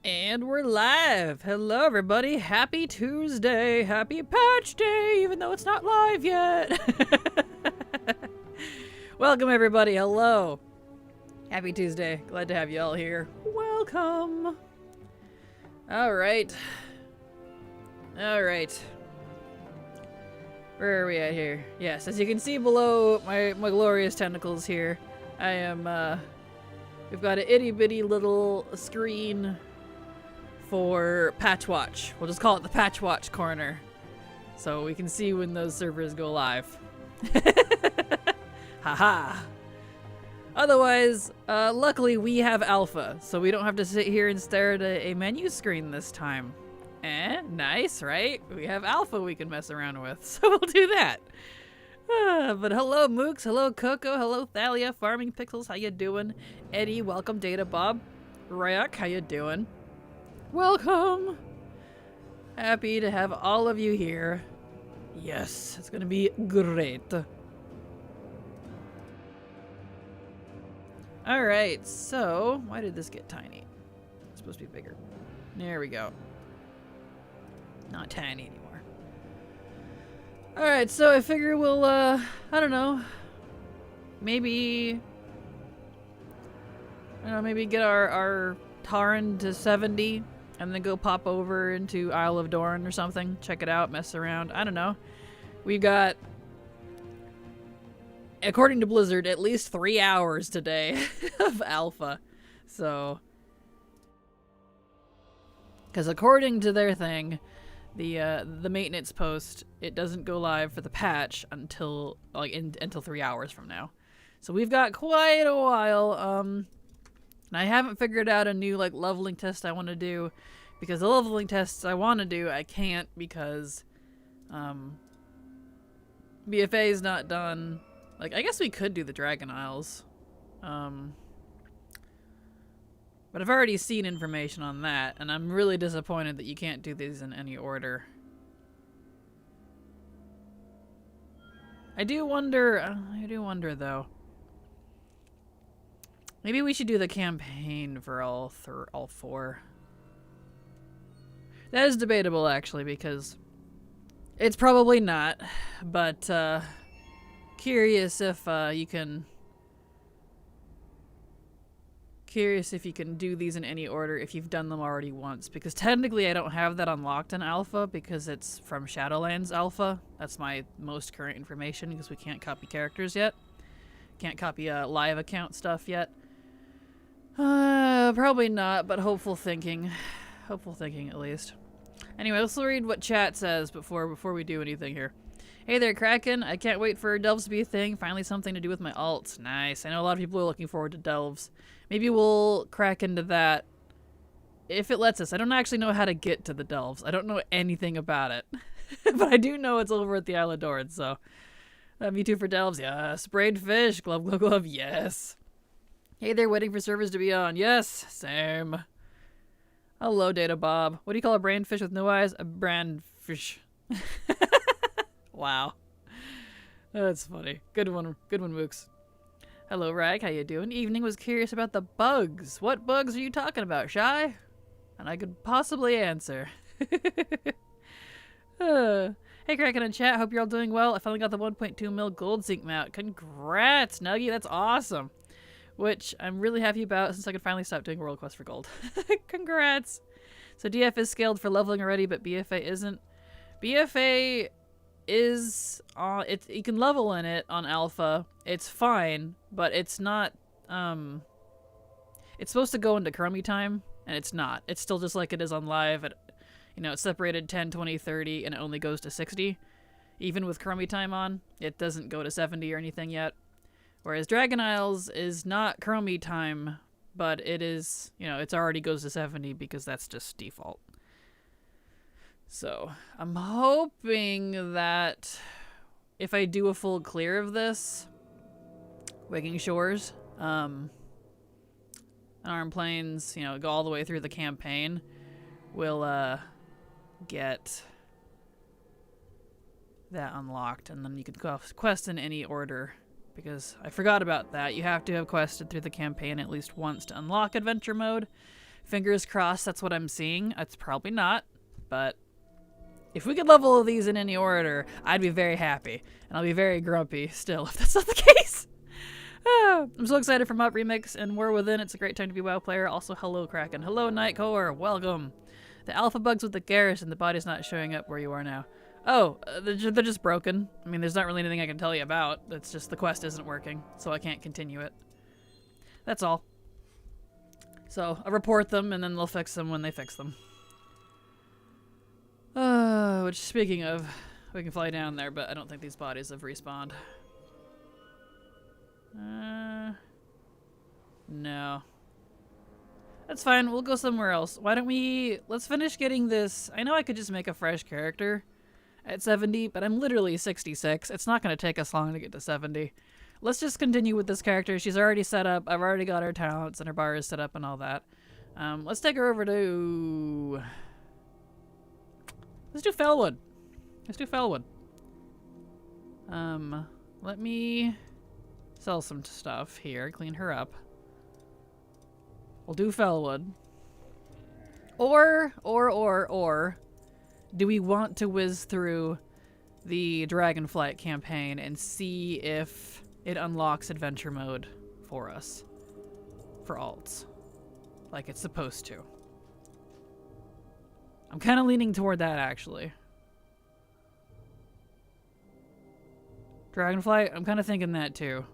And we're live! Hello everybody, happy Tuesday, happy patch day, even though it's not live yet! Welcome everybody, hello! Happy Tuesday, glad to have you all here. Welcome! Alright. Alright. Where are we at here? Yes, as you can see below my glorious tentacles here, I am, we've got an itty bitty little screen for Patch Watch. We'll just call it the Patch Watch corner. So we can see when those servers go live. Haha. Otherwise, luckily we have alpha, so we don't have to sit here and stare at a menu screen this time. Nice, right? We have alpha we can mess around with, so we'll do that. But hello Mooks, hello Coco, hello Thalia, Farming Pixels, how you doing? Eddie, welcome. Data Bob. Ryak, how you doing? Welcome! Happy to have all of you here. Yes, it's gonna be great. Alright, so why did this get tiny? It's supposed to be bigger. There we go. Not tiny anymore. Alright, so I figure we'll, I don't know. Maybe get our Taran to 70. And then go pop over into Isle of Dorn or something. Check it out, mess around. I don't know. We've got, according to Blizzard, at least 3 hours today of alpha. So, because according to their thing, the maintenance post, it doesn't go live for the patch until until 3 hours from now. So we've got quite a while. And I haven't figured out a new leveling test I want to do, because the leveling tests I want to do I can't because BFA is not done. I guess we could do the Dragon Isles, but I've already seen information on that, and I'm really disappointed that you can't do these in any order. I do wonder though. Maybe we should do the campaign for all four. That is debatable, actually, because it's probably not. But curious if you can do these in any order if you've done them already once. Because technically, I don't have that unlocked in Alpha because it's from Shadowlands Alpha. That's my most current information because we can't copy characters yet. Can't copy live account stuff yet. Probably not, but hopeful thinking. Hopeful thinking, at least. Anyway, let's read what chat says before we do anything here. Hey there, Kraken. I can't wait for Delves to be a thing. Finally something to do with my alts. Nice. I know a lot of people are looking forward to Delves. Maybe we'll crack into that if it lets us. I don't actually know how to get to the Delves. I don't know anything about it. But I do know it's over at the Isle of Dorn, so. Me too for Delves. Yes. Sprayed fish. Glove, glove, glove. Yes. Hey there, waiting for servers to be on. Yes, same. Hello, Data Bob. What do you call a brain fish with no eyes? A brand fish. Wow. That's funny. Good one, Mooks. Hello, Rag. How you doing? Evening. Was curious about the bugs. What bugs are you talking about, Shy? And I could possibly answer. Hey, Kraken in chat. Hope you're all doing well. I finally got the 1.2 mil gold zinc mount. Congrats, Nuggy. That's awesome. Which I'm really happy about since I could finally stop doing World Quest for Gold. Congrats! So DF is scaled for leveling already, but BFA isn't. BFA is you can level in it on Alpha. It's fine, but it's not it's supposed to go into Chromie time, and it's not. It's still just like it is on live at, it's separated 10, 20, 30, and it only goes to 60. Even with Chromie time on, it doesn't go to 70 or anything yet. Whereas Dragon Isles is not Chromie time, but it is, it already goes to 70 because that's just default. So, I'm hoping that if I do a full clear of this, Waking Shores, Arm Plains, go all the way through the campaign, we'll get that unlocked, and then you can quest in any order. Because I forgot about that. You have to have quested through the campaign at least once to unlock adventure mode. Fingers crossed that's what I'm seeing. It's probably not, but if we could level these in any order, I'd be very happy. And I'll be very grumpy still if that's not the case. I'm so excited for Mop Remix and War Within. It's a great time to be a WoW player. Also, hello, Kraken. Hello, Nightcore. Welcome. The alpha bugs with the garrison. The body's not showing up where you are now. Oh, they're just broken. I mean, there's not really anything I can tell you about. It's just the quest isn't working, so I can't continue it. That's all. So, I'll report them, and then they'll fix them when they fix them. Which, speaking of, we can fly down there, but I don't think these bodies have respawned. No. That's fine, we'll go somewhere else. Why don't we... Let's finish getting this... I know I could just make a fresh character at 70, but I'm literally 66. It's not going to take us long to get to 70. Let's just continue with this character. She's already set up. I've already got her talents and her bar is set up and all that. Let's take her over to... Let's do Felwood. Let's do Felwood. Let me sell some stuff here. Clean her up. We'll do Felwood. Or, do we want to whiz through the Dragonflight campaign and see if it unlocks adventure mode for us? For alts. Like it's supposed to. I'm kind of leaning toward that, actually. Dragonflight? I'm kind of thinking that, too.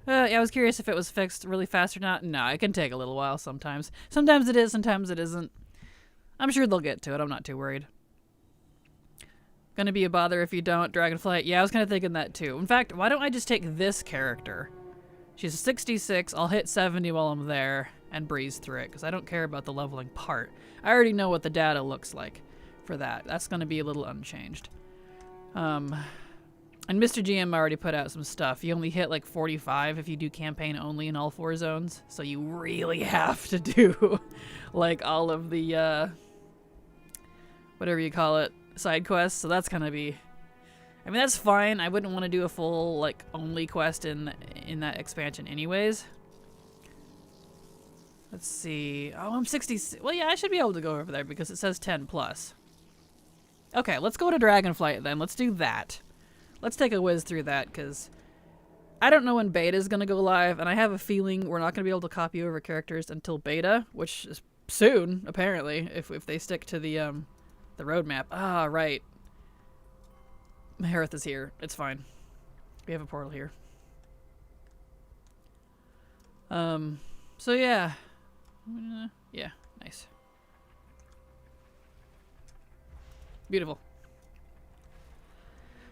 Yeah, I was curious if it was fixed really fast or not. No, it can take a little while sometimes. Sometimes it is, sometimes it isn't. I'm sure they'll get to it. I'm not too worried. Gonna be a bother if you don't. Dragonflight. Yeah, I was kind of thinking that too. In fact, why don't I just take this character? She's 66. I'll hit 70 while I'm there and breeze through it because I don't care about the leveling part. I already know what the data looks like for that. That's gonna be a little unchanged. And Mr. GM already put out some stuff. You only hit like 45 if you do campaign only in all 4 zones. So you really have to do like all of the, whatever you call it, side quests. So that's gonna be, I mean, that's fine. I wouldn't want to do a full like only quest in that expansion anyways. Let's see. Oh, I'm 60. Well, yeah, I should be able to go over there because it says 10 plus. Okay, let's go to Dragonflight then. Let's do that. Let's take a whiz through that, because I don't know when beta is going to go live, and I have a feeling we're not going to be able to copy over characters until beta, which is soon, apparently, if they stick to the roadmap. Ah, right. Harith is here. It's fine. We have a portal here. So yeah. Yeah, nice. Beautiful.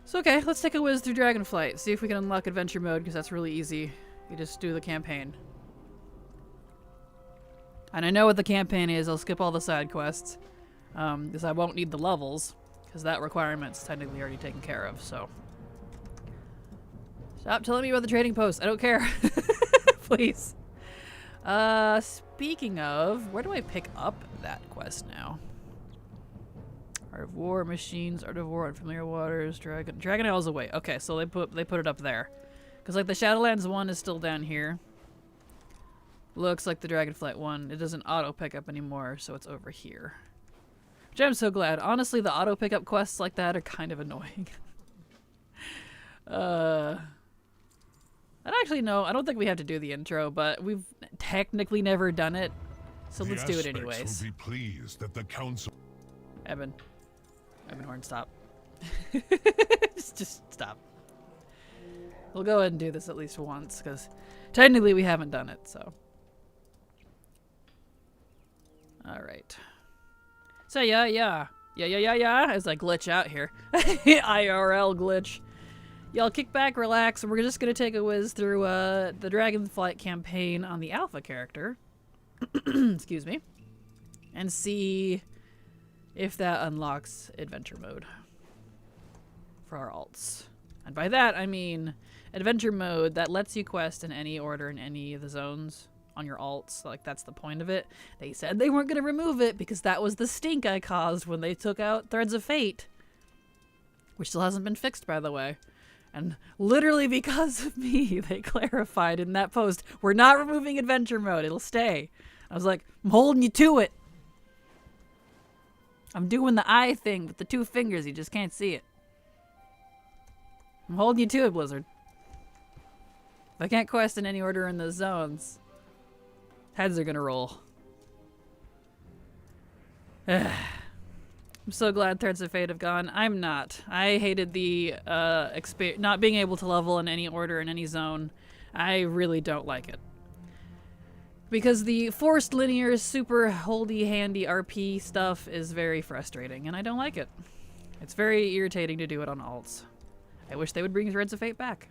So okay, let's take a whiz through Dragonflight. See if we can unlock adventure mode, because that's really easy. You just do the campaign. And I know what the campaign is. I'll skip all the side quests. Because I won't need the levels. Because that requirement's technically already taken care of, so. Stop telling me about the trading post. I don't care. Please. Speaking of, where do I pick up that quest now? Art of War, Machines, Art of War, Unfamiliar Waters, Dragon Isle's away. Okay, so they put it up there. Because like the Shadowlands one is still down here. Looks like the Dragonflight one. It doesn't auto pick up anymore, so it's over here. Which I'm so glad. Honestly, the auto pickup quests like that are kind of annoying. Actually, no, I don't think we have to do the intro, but we've technically never done it. So let's do it anyways. Will be pleased that the council... Evan Horn, stop. just stop. We'll go ahead and do this at least once, because technically we haven't done it, so. Alright. So yeah, as I glitch out here. IRL glitch. Y'all kick back, relax, and we're just gonna take a whiz through the Dragonflight campaign on the alpha character. Excuse me. And see if that unlocks adventure mode for our alts. And by that, I mean adventure mode that lets you quest in any order in any of the zones on your alts. Like, that's the point of it. They said they weren't going to remove it because that was the stink I caused when they took out Threads of Fate. Which still hasn't been fixed, by the way. And literally because of me, they clarified in that post, we're not removing adventure mode. It'll stay. I was like, I'm holding you to it. I'm doing the eye thing with the 2 fingers. You just can't see it. I'm holding you to it, Blizzard. If I can't quest in any order in the zones, heads are gonna roll. I'm so glad Threads of Fate have gone. I'm not. I hated the not being able to level in any order in any zone. I really don't like it. Because the forced linear super holdy handy RP stuff is very frustrating and I don't like it. It's very irritating to do it on alts. I wish they would bring Threads of Fate back.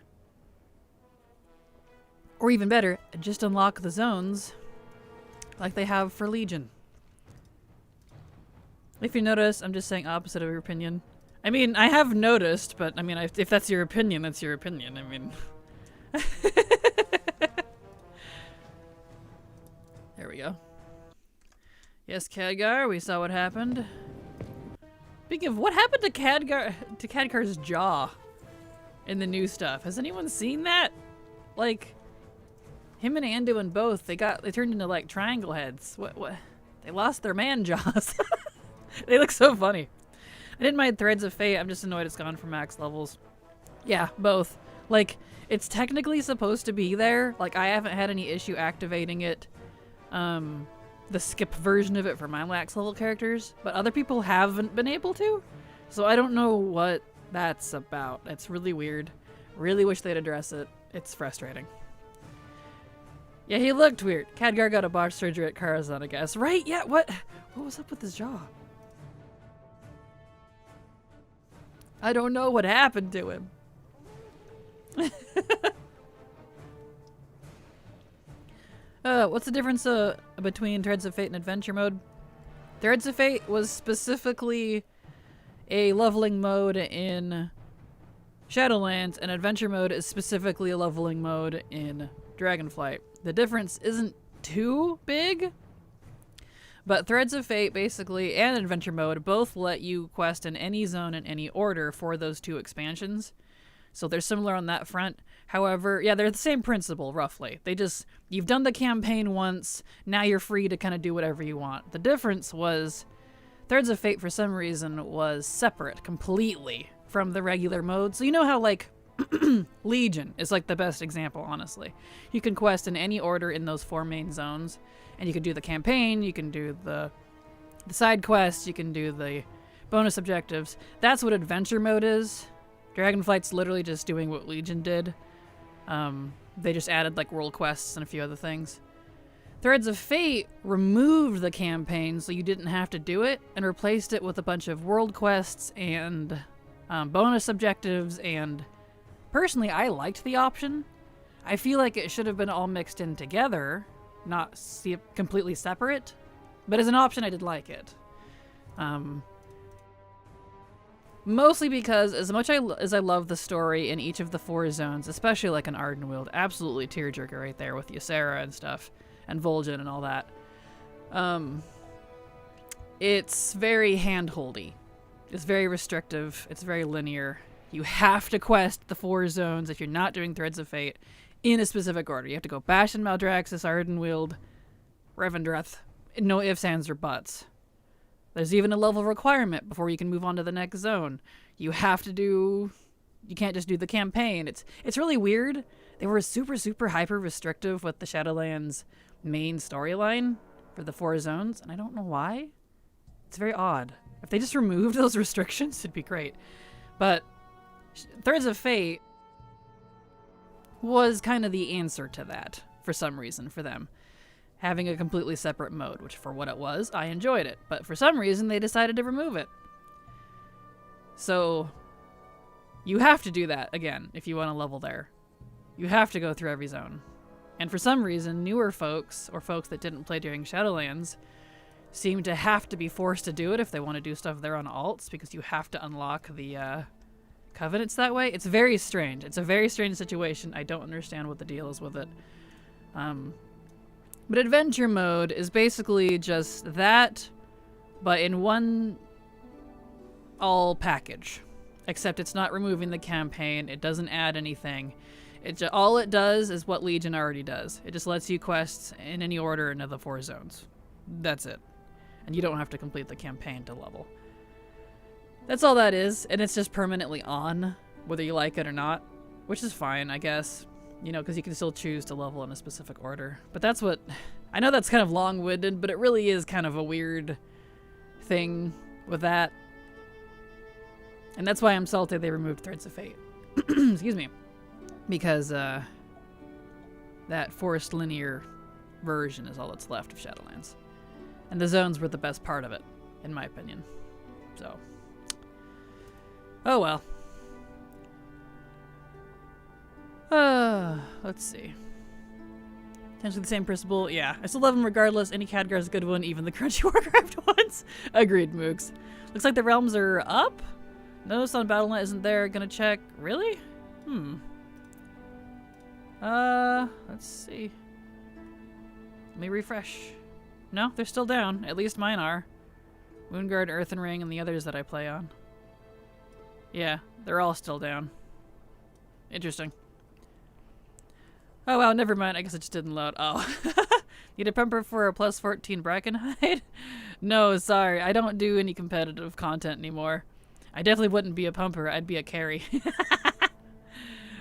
Or even better, just unlock the zones like they have for Legion. If you notice, I'm just saying opposite of your opinion. I mean, I have noticed, but I mean, if that's your opinion, that's your opinion. I mean... There we go. Yes, Khadgar, we saw what happened. Speaking of, what happened to Khadgar's jaw in the new stuff? Has anyone seen that? Like, him and Anduin both, they turned into like triangle heads. What? They lost their man jaws. They look so funny. I didn't mind Threads of Fate, I'm just annoyed it's gone for max levels. Yeah, both. Like, it's technically supposed to be there. Like, I haven't had any issue activating it. The skip version of it for my max level characters, but other people haven't been able to. So I don't know what that's about. It's really weird. Really wish they'd address it. It's frustrating. Yeah, he looked weird. Khadgar got a botched surgery at Karazhan, I guess. Right? Yeah, what was up with his jaw? I don't know what happened to him. What's the difference between Threads of Fate and Adventure Mode? Threads of Fate was specifically a leveling mode in Shadowlands, and Adventure Mode is specifically a leveling mode in Dragonflight. The difference isn't too big, but Threads of Fate basically, and Adventure Mode, both let you quest in any zone in any order for those 2 expansions. So they're similar on that front. However, yeah, they're the same principle, roughly. You've done the campaign once, now you're free to kind of do whatever you want. The difference was, Threads of Fate, for some reason, was separate completely from the regular mode. So you know how, like, Legion is, like, the best example, honestly. You can quest in any order in those 4 main zones, and you can do the campaign, you can do the side quests, you can do the bonus objectives. That's what Adventure Mode is. Dragonflight's literally just doing what Legion did. They just added like world quests and a few other things. Threads of Fate removed the campaign so you didn't have to do it and replaced it with a bunch of world quests and bonus objectives, and personally I liked the option. I feel like it should have been all mixed in together, not completely separate, but as an option I did like it. Mostly because as much as I love the story in each of the 4 zones, especially like an Ardenweald, absolutely tearjerker right there with Ysera and stuff, and Vol'jin and all that. It's very hand-holdy. It's very restrictive. It's very linear. You have to quest the 4 zones if you're not doing Threads of Fate in a specific order. You have to go Bastion, Maldraxxus, Ardenweald, Revendreth. No ifs, ands, or buts. There's even a level requirement before you can move on to the next zone. You can't just do the campaign. It's really weird. They were super hyper restrictive with the Shadowlands main storyline for the 4 zones, and I don't know why. It's very odd. If they just removed those restrictions, it'd be great. But Threads of Fate was kind of the answer to that for some reason for them. Having a completely separate mode, which for what it was, I enjoyed it. But for some reason, they decided to remove it. So, you have to do that, again, if you want to level there. You have to go through every zone. And for some reason, newer folks, or folks that didn't play during Shadowlands, seem to have to be forced to do it if they want to do stuff there on alts, because you have to unlock the covenants that way. It's very strange. It's a very strange situation. I don't understand what the deal is with it. But Adventure Mode is basically just that, but in one all package. Except it's not removing the campaign, it doesn't add anything. All it does is what Legion already does. It just lets you quest in any order into the 4 zones. That's it. And you don't have to complete the campaign to level. That's all that is, and it's just permanently on, whether you like it or not, which is fine, I guess. You know, because you can still choose to level in a specific order. But that's what... I know that's kind of long-winded, but it really is kind of a weird thing with that. And that's why I'm salty they removed Threads of Fate. Excuse me. Because that forced linear version is all that's left of Shadowlands. And the zones were the best part of it, in my opinion. So. Oh well. Let's see. Potentially the same principle. Yeah, I still love them regardless. Any Khadgar's a good one, even the crunchy Warcraft ones. Agreed, Mooks. Looks like the realms are up. Notice on Battle.net isn't there. Gonna check. Really? Let's see. Let me refresh. No, they're still down. At least mine are. Moonguard, Earthen Ring, and the others that I play on. Yeah, they're all still down. Interesting. Oh, wow, never mind. I guess it just didn't load. Oh. Need a pumper for a plus 14 Brackenhide? No, sorry. I don't do any competitive content anymore. I definitely wouldn't be a pumper. I'd be a carry.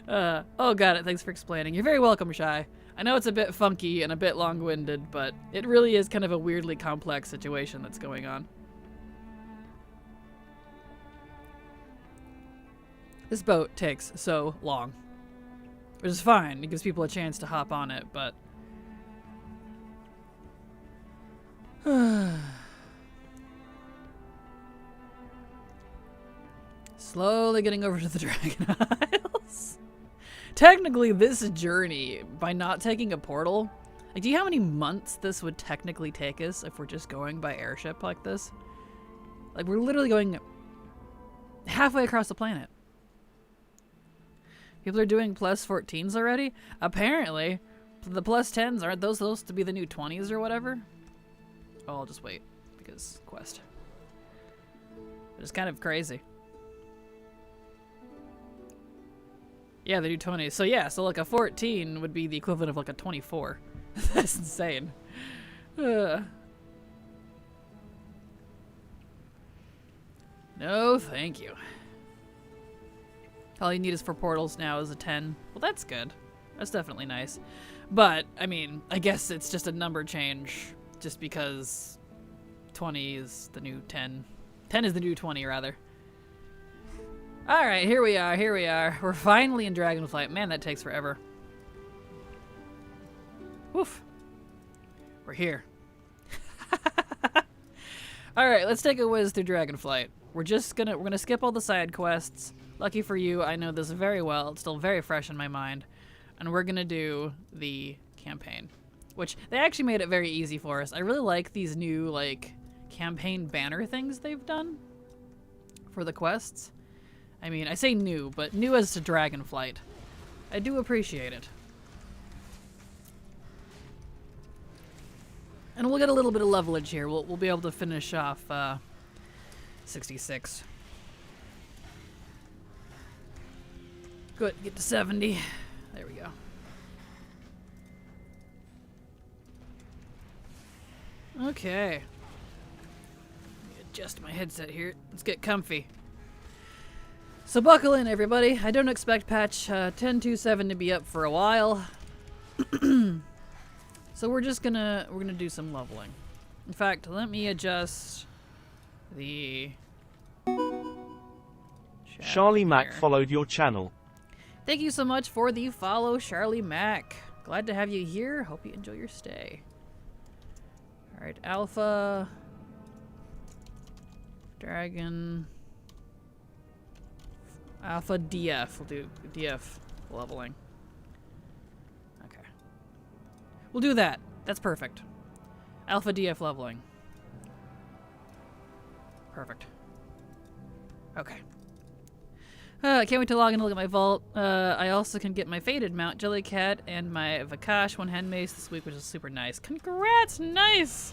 Oh, got it. Thanks for explaining. You're very welcome, Shy. I know it's a bit funky and a bit long-winded, but it really is kind of a weirdly complex situation that's going on. This boat takes so long. Which is fine. It gives people a chance to hop on it, but... Slowly getting over to the Dragon Isles. Technically, this journey, by not taking a portal... Like, do you know how many months this would technically take us if we're just going by airship like this? Like, we're literally going halfway across the planet. People are doing plus 14s already? Apparently. The plus 10s, aren't those supposed to be the new 20s or whatever? Oh, I'll just wait, because quest. It's kind of crazy. Yeah, they do 20s. So yeah, so like a 14 would be the equivalent of like a 24. That's insane. No, thank you. All you need is for portals now is a 10. Well, that's good. That's definitely nice. But, I mean, I guess it's just a number change. Just because 20 is the new 10. 10 is the new 20, rather. Alright, here we are, here we are. We're finally in Dragonflight. Man, that takes forever. Woof. We're here. Alright, let's take a whiz through Dragonflight. We're gonna skip all the side quests. Lucky for you, I know this very well. It's still very fresh in my mind. And we're gonna do the campaign. Which, they actually made it very easy for us. I really like these new, like, campaign banner things they've done for the quests. I mean, I say new, but new as to Dragonflight. I do appreciate it. And we'll get a little bit of levelage here. We'll be able to finish off 66. Good, get to 70. There we go. Okay. Let me adjust my headset here. Let's get comfy. So buckle in, everybody. I don't expect patch 10.2.7 to be up for a while. So we're gonna do some leveling. In fact, let me adjust the Charlie Mack here. followed your channel. Thank you so much for the follow, Charlie Mack. Glad to have you here. Hope you enjoy your stay. Alright, Alpha. Dragon. Alpha DF. We'll do DF leveling. Okay. We'll do that. That's perfect. Alpha DF leveling. Perfect. Okay. I can't wait to log in and look at my vault. I also can get my Fated mount, Jellycat, and my Vakash one-hand mace this week, which is super nice. Congrats! Nice!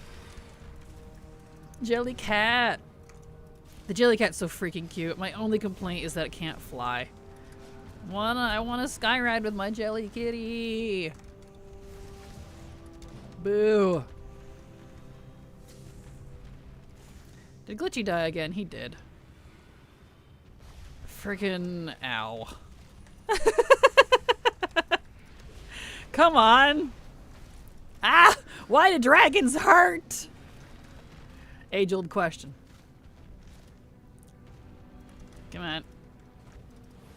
Jellycat! The Jellycat's so freaking cute. My only complaint is that it can't fly. I want a sky ride with my jelly kitty. Boo. Did Glitchy die again? He did. Frickin' ow. Come on. Ah! Why do dragons hurt? Age-old question. Come on.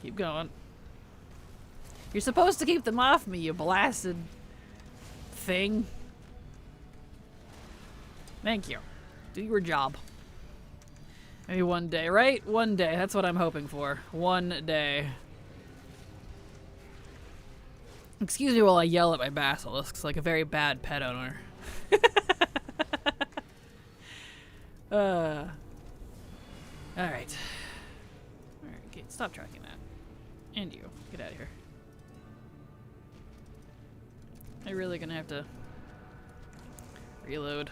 Keep going. You're supposed to keep them off me, you blasted thing. Thank you. Do your job. Maybe one day, right? One day. That's what I'm hoping for. One day. Excuse me while I yell at my basilisks like a very bad pet owner. Alright. Alright, okay, stop tracking that. And you. Get out of here. I'm really gonna have to reload.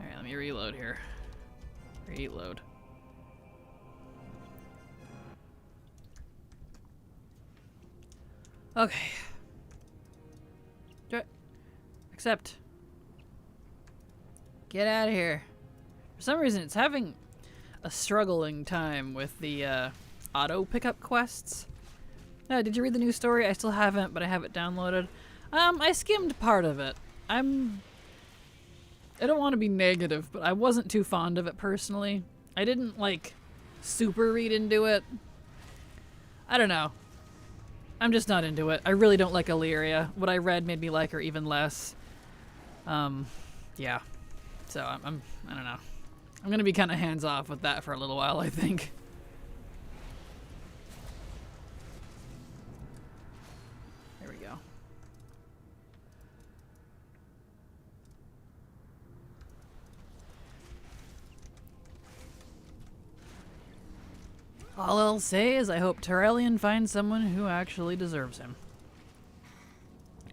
Alright, let me reload here. Reload. Okay. Accept. Get out of here. For some reason, it's having a struggling time with the auto pickup quests. Did you read the new story? I still haven't, but I have it downloaded. I skimmed part of it. I don't want to be negative, but I wasn't too fond of it personally. I didn't, like, super read into it. I don't know. I'm just not into it. I really don't like Illyria. What I read made me like her even less. Yeah. So I don't know. I'm gonna be kind of hands off with that for a little while, I think. There we go. All I'll say is I hope Tyrellian finds someone who actually deserves him.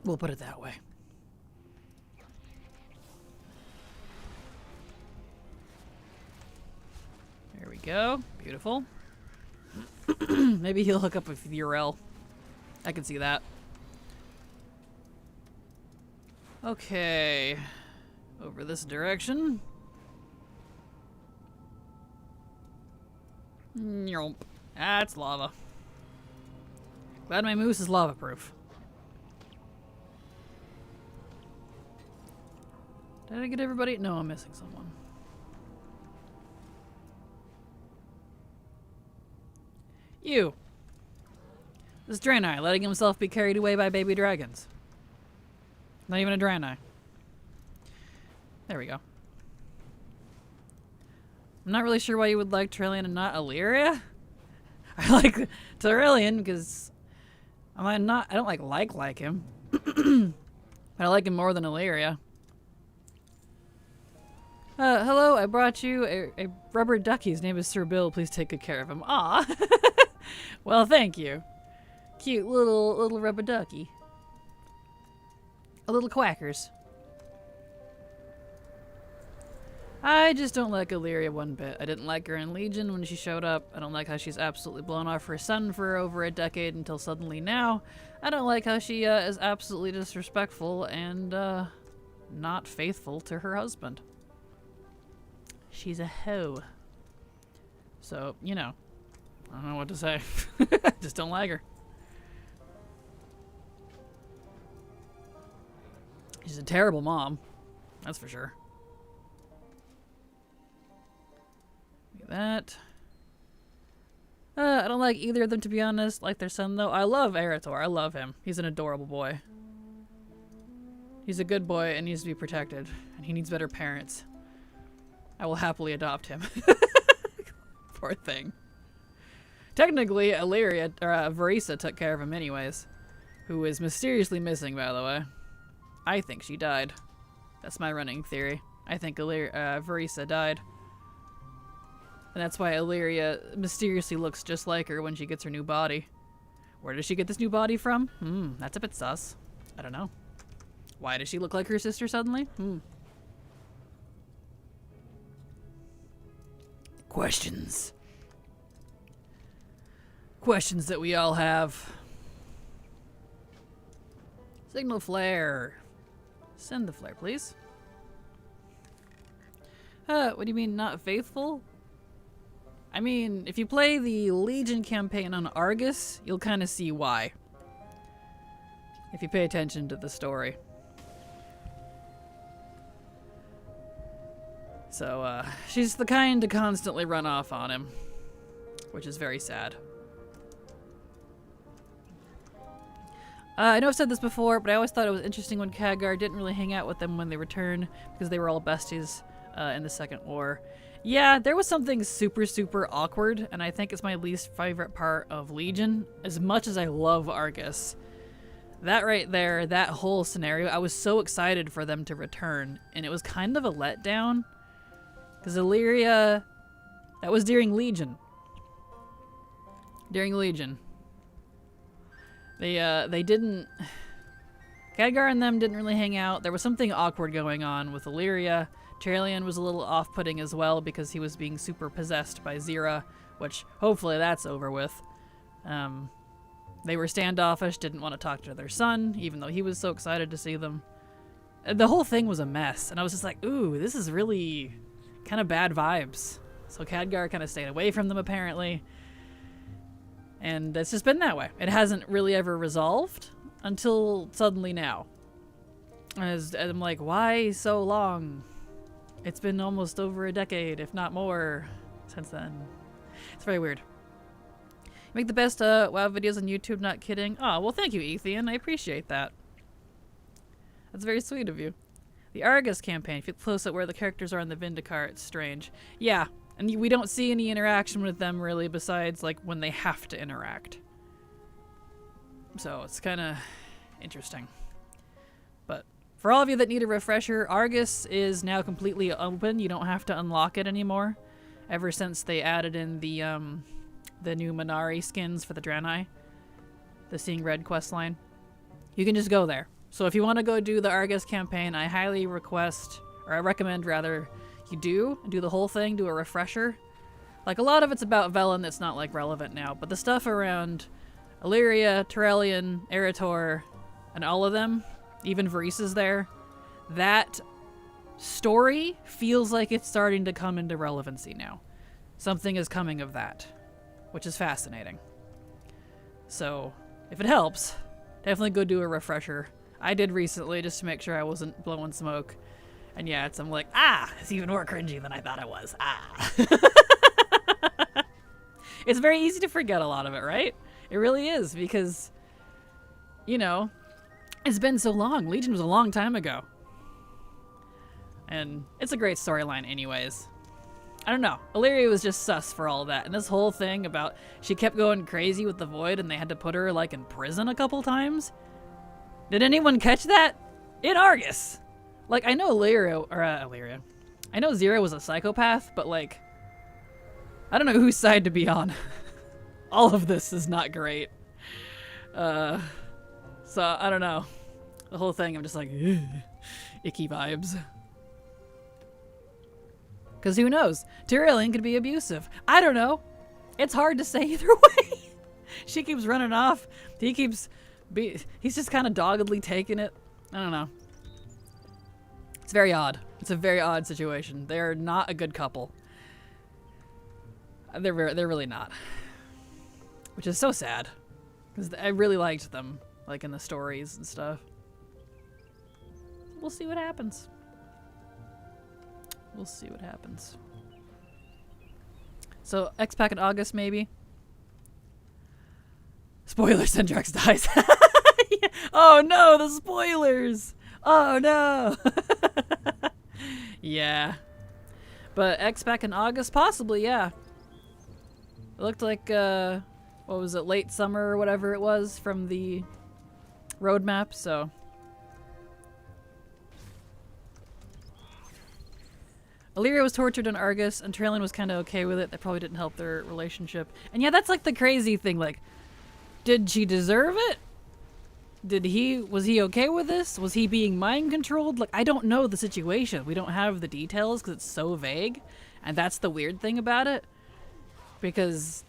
We'll put it that way. There we go. Beautiful. Maybe he'll hook up with Urel. I can see that. Okay. Over this direction. Nope. That's lava. Glad my moose is lava proof. Did I get everybody? No, I'm missing someone. You. This Draenei letting himself be carried away by baby dragons. Not even a Draenei. There we go. I'm not really sure why you would like Tyrellian and not Illyria. I like Tyrellian because I don't like him. But I like him more than Illyria. Hello, I brought you a rubber ducky. His name is Sir Bill. Please take good care of him. Aw. Well, thank you. Cute little rubber ducky. A little quackers. I just don't like Illyria one bit. I didn't like her in Legion when she showed up. I don't like how she's absolutely blown off her son for over a decade until suddenly now. I don't like how she is absolutely disrespectful and not faithful to her husband. She's a hoe. So, you know, I don't know what to say. Just don't like her. She's a terrible mom. That's for sure. Look at that. I don't like either of them, to be honest. Like their son, though. I love Eretor. I love him. He's an adorable boy. He's a good boy and needs to be protected. And he needs better parents. I will happily adopt him. Poor thing. Technically, Illyria, or Varisa took care of him anyways. Who is mysteriously missing, by the way. I think she died. That's my running theory. I think Varisa died. And that's why Illyria mysteriously looks just like her when she gets her new body. Where does she get this new body from? That's a bit sus. I don't know. Why does she look like her sister suddenly? Questions. Questions that we all have. Signal flare. Send the flare, please. What do you mean not faithful? I mean, if you play the Legion campaign on Argus, you'll kind of see why. If you pay attention to the story. So, she's the kind to constantly run off on him, which is very sad. I know I've said this before, but I always thought it was interesting when Khadgar didn't really hang out with them when they returned, because they were all besties in the Second War. Yeah, there was something super, super awkward, and I think it's my least favorite part of Legion, as much as I love Argus. That right there, that whole scenario, I was so excited for them to return, and it was kind of a letdown, because Illyria, that was during Legion. During Legion. They didn't... Khadgar and them didn't really hang out. There was something awkward going on with Illyria. Trallian was a little off-putting as well because he was being super possessed by Zira, which hopefully that's over with. They were standoffish, didn't want to talk to their son, even though he was so excited to see them. The whole thing was a mess, and I was just like, ooh, this is really kind of bad vibes. So Khadgar kind of stayed away from them, apparently. And it's just been that way. It hasn't really ever resolved until suddenly now. And I'm like, why so long? It's been almost over a decade, if not more, since then. It's very weird. You make the best WoW videos on YouTube, not kidding. Oh, well thank you, Ethan. I appreciate that. That's very sweet of you. The Argus campaign, if you look close at where the characters are in the Vindicar, it's strange. Yeah, and we don't see any interaction with them really besides like when they have to interact. So it's kind of interesting. But for all of you that need a refresher, Argus is now completely open. You don't have to unlock it anymore. Ever since they added in the new Minari skins for the Draenei, the Seeing Red questline, you can just go there. So if you want to go do the Argus campaign, I highly request, or I recommend rather, you do the whole thing, do a refresher. Like a lot of it's about Velen that's not like relevant now, but the stuff around Illyria, Trallian, Eretor, and all of them, even Varisa's there, that story feels like it's starting to come into relevancy now. Something is coming of that, which is fascinating. So, if it helps, definitely go do a refresher. I did recently just to make sure I wasn't blowing smoke. And yeah, I'm like, it's even more cringy than I thought it was. It's very easy to forget a lot of it, right? It really is, because, you know, it's been so long. Legion was a long time ago. And it's a great storyline anyways. I don't know. Illyria was just sus for all that. And this whole thing about she kept going crazy with the Void and they had to put her like in prison a couple times. Did anyone catch that? In Argus. Like, I know Illyria. I know Zira was a psychopath, but like, I don't know whose side to be on. All of this is not great. So, I don't know. The whole thing, I'm just like, icky vibes. Because who knows? Tyrion could be abusive. I don't know. It's hard to say either way. She keeps running off. He's just kind of doggedly taking it. I don't know. It's very odd. It's a very odd situation. They're not a good couple. They're really not. Which is so sad. Because I really liked them, like in the stories and stuff. We'll see what happens. We'll see what happens. So, X-Pac in August, maybe? Spoiler, Sendrax dies. Yeah. Oh no, the spoilers! Oh no! Yeah. But X-Pac in August, possibly, yeah. It looked like, what was it, late summer or whatever it was from the roadmap, so... Illyria was tortured on Argus, and Trallian was kind of okay with it. That probably didn't help their relationship. And yeah, that's like the crazy thing. Like, did she deserve it? was he okay with this? Was he being mind controlled? Like, I don't know the situation. We don't have the details because it's so vague. And that's the weird thing about it. Because,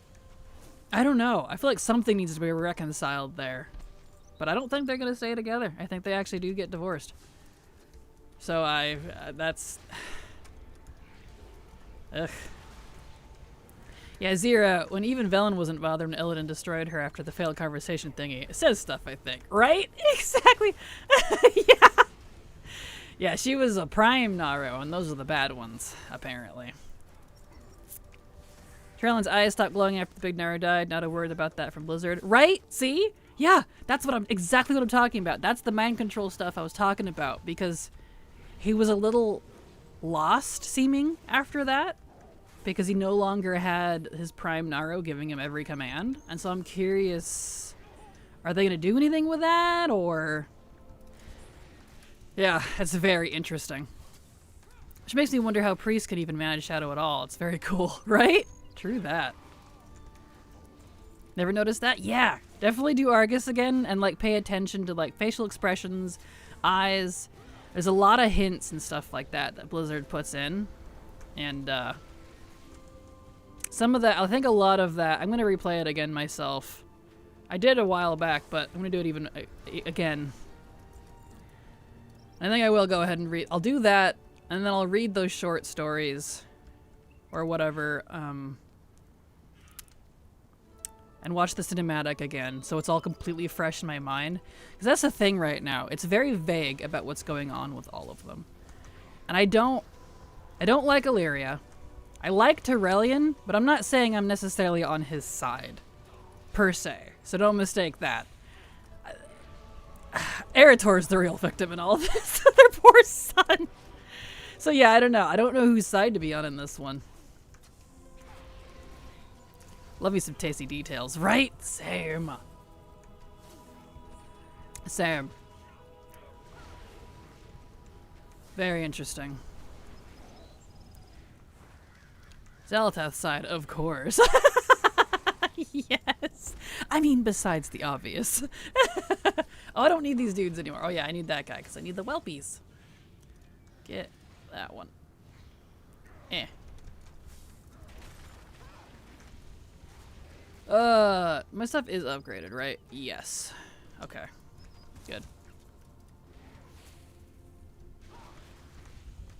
I don't know. I feel like something needs to be reconciled there. But I don't think they're going to stay together. I think they actually do get divorced. So that's... Ugh. Yeah, Zira, when even Velen wasn't bothered when Illidan destroyed her after the failed conversation thingy, it says stuff, I think. Right? Exactly. Yeah. Yeah, she was a prime Naru, and those are the bad ones, apparently. Trellin's eyes stopped glowing after the big Naru died. Not a word about that from Blizzard. Right? See? Yeah, that's exactly what I'm talking about. That's the mind control stuff I was talking about, because he was a little lost seeming after that. Because he no longer had his prime Naru giving him every command. And so I'm curious, are they going to do anything with that, or... Yeah, it's very interesting. Which makes me wonder how Priest can even manage Shadow at all. It's very cool, right? True that. Never noticed that? Yeah, definitely do Argus again and like pay attention to like facial expressions, eyes. There's a lot of hints and stuff like that Blizzard puts in. And, some of that, I think a lot of that, I'm going to replay it again myself. I did a while back, but I'm going to do it even again. I think I will go ahead and read, I'll do that, and then I'll read those short stories, or whatever, and watch the cinematic again, so it's all completely fresh in my mind. Because that's the thing right now, it's very vague about what's going on with all of them. And I don't like Illyria. I like Tyrellian, but I'm not saying I'm necessarily on his side, per se. So don't mistake that. Erator's the real victim in all of this. Their poor son. So yeah, I don't know. I don't know whose side to be on in this one. Love me some tasty details, right? Same. Same. Very interesting. Xalatath's side, of course. Yes. I mean, besides the obvious. Oh, I don't need these dudes anymore. Oh yeah, I need that guy because I need the whelpies. Get that one. Eh. My stuff is upgraded, right? Yes. Okay. Good.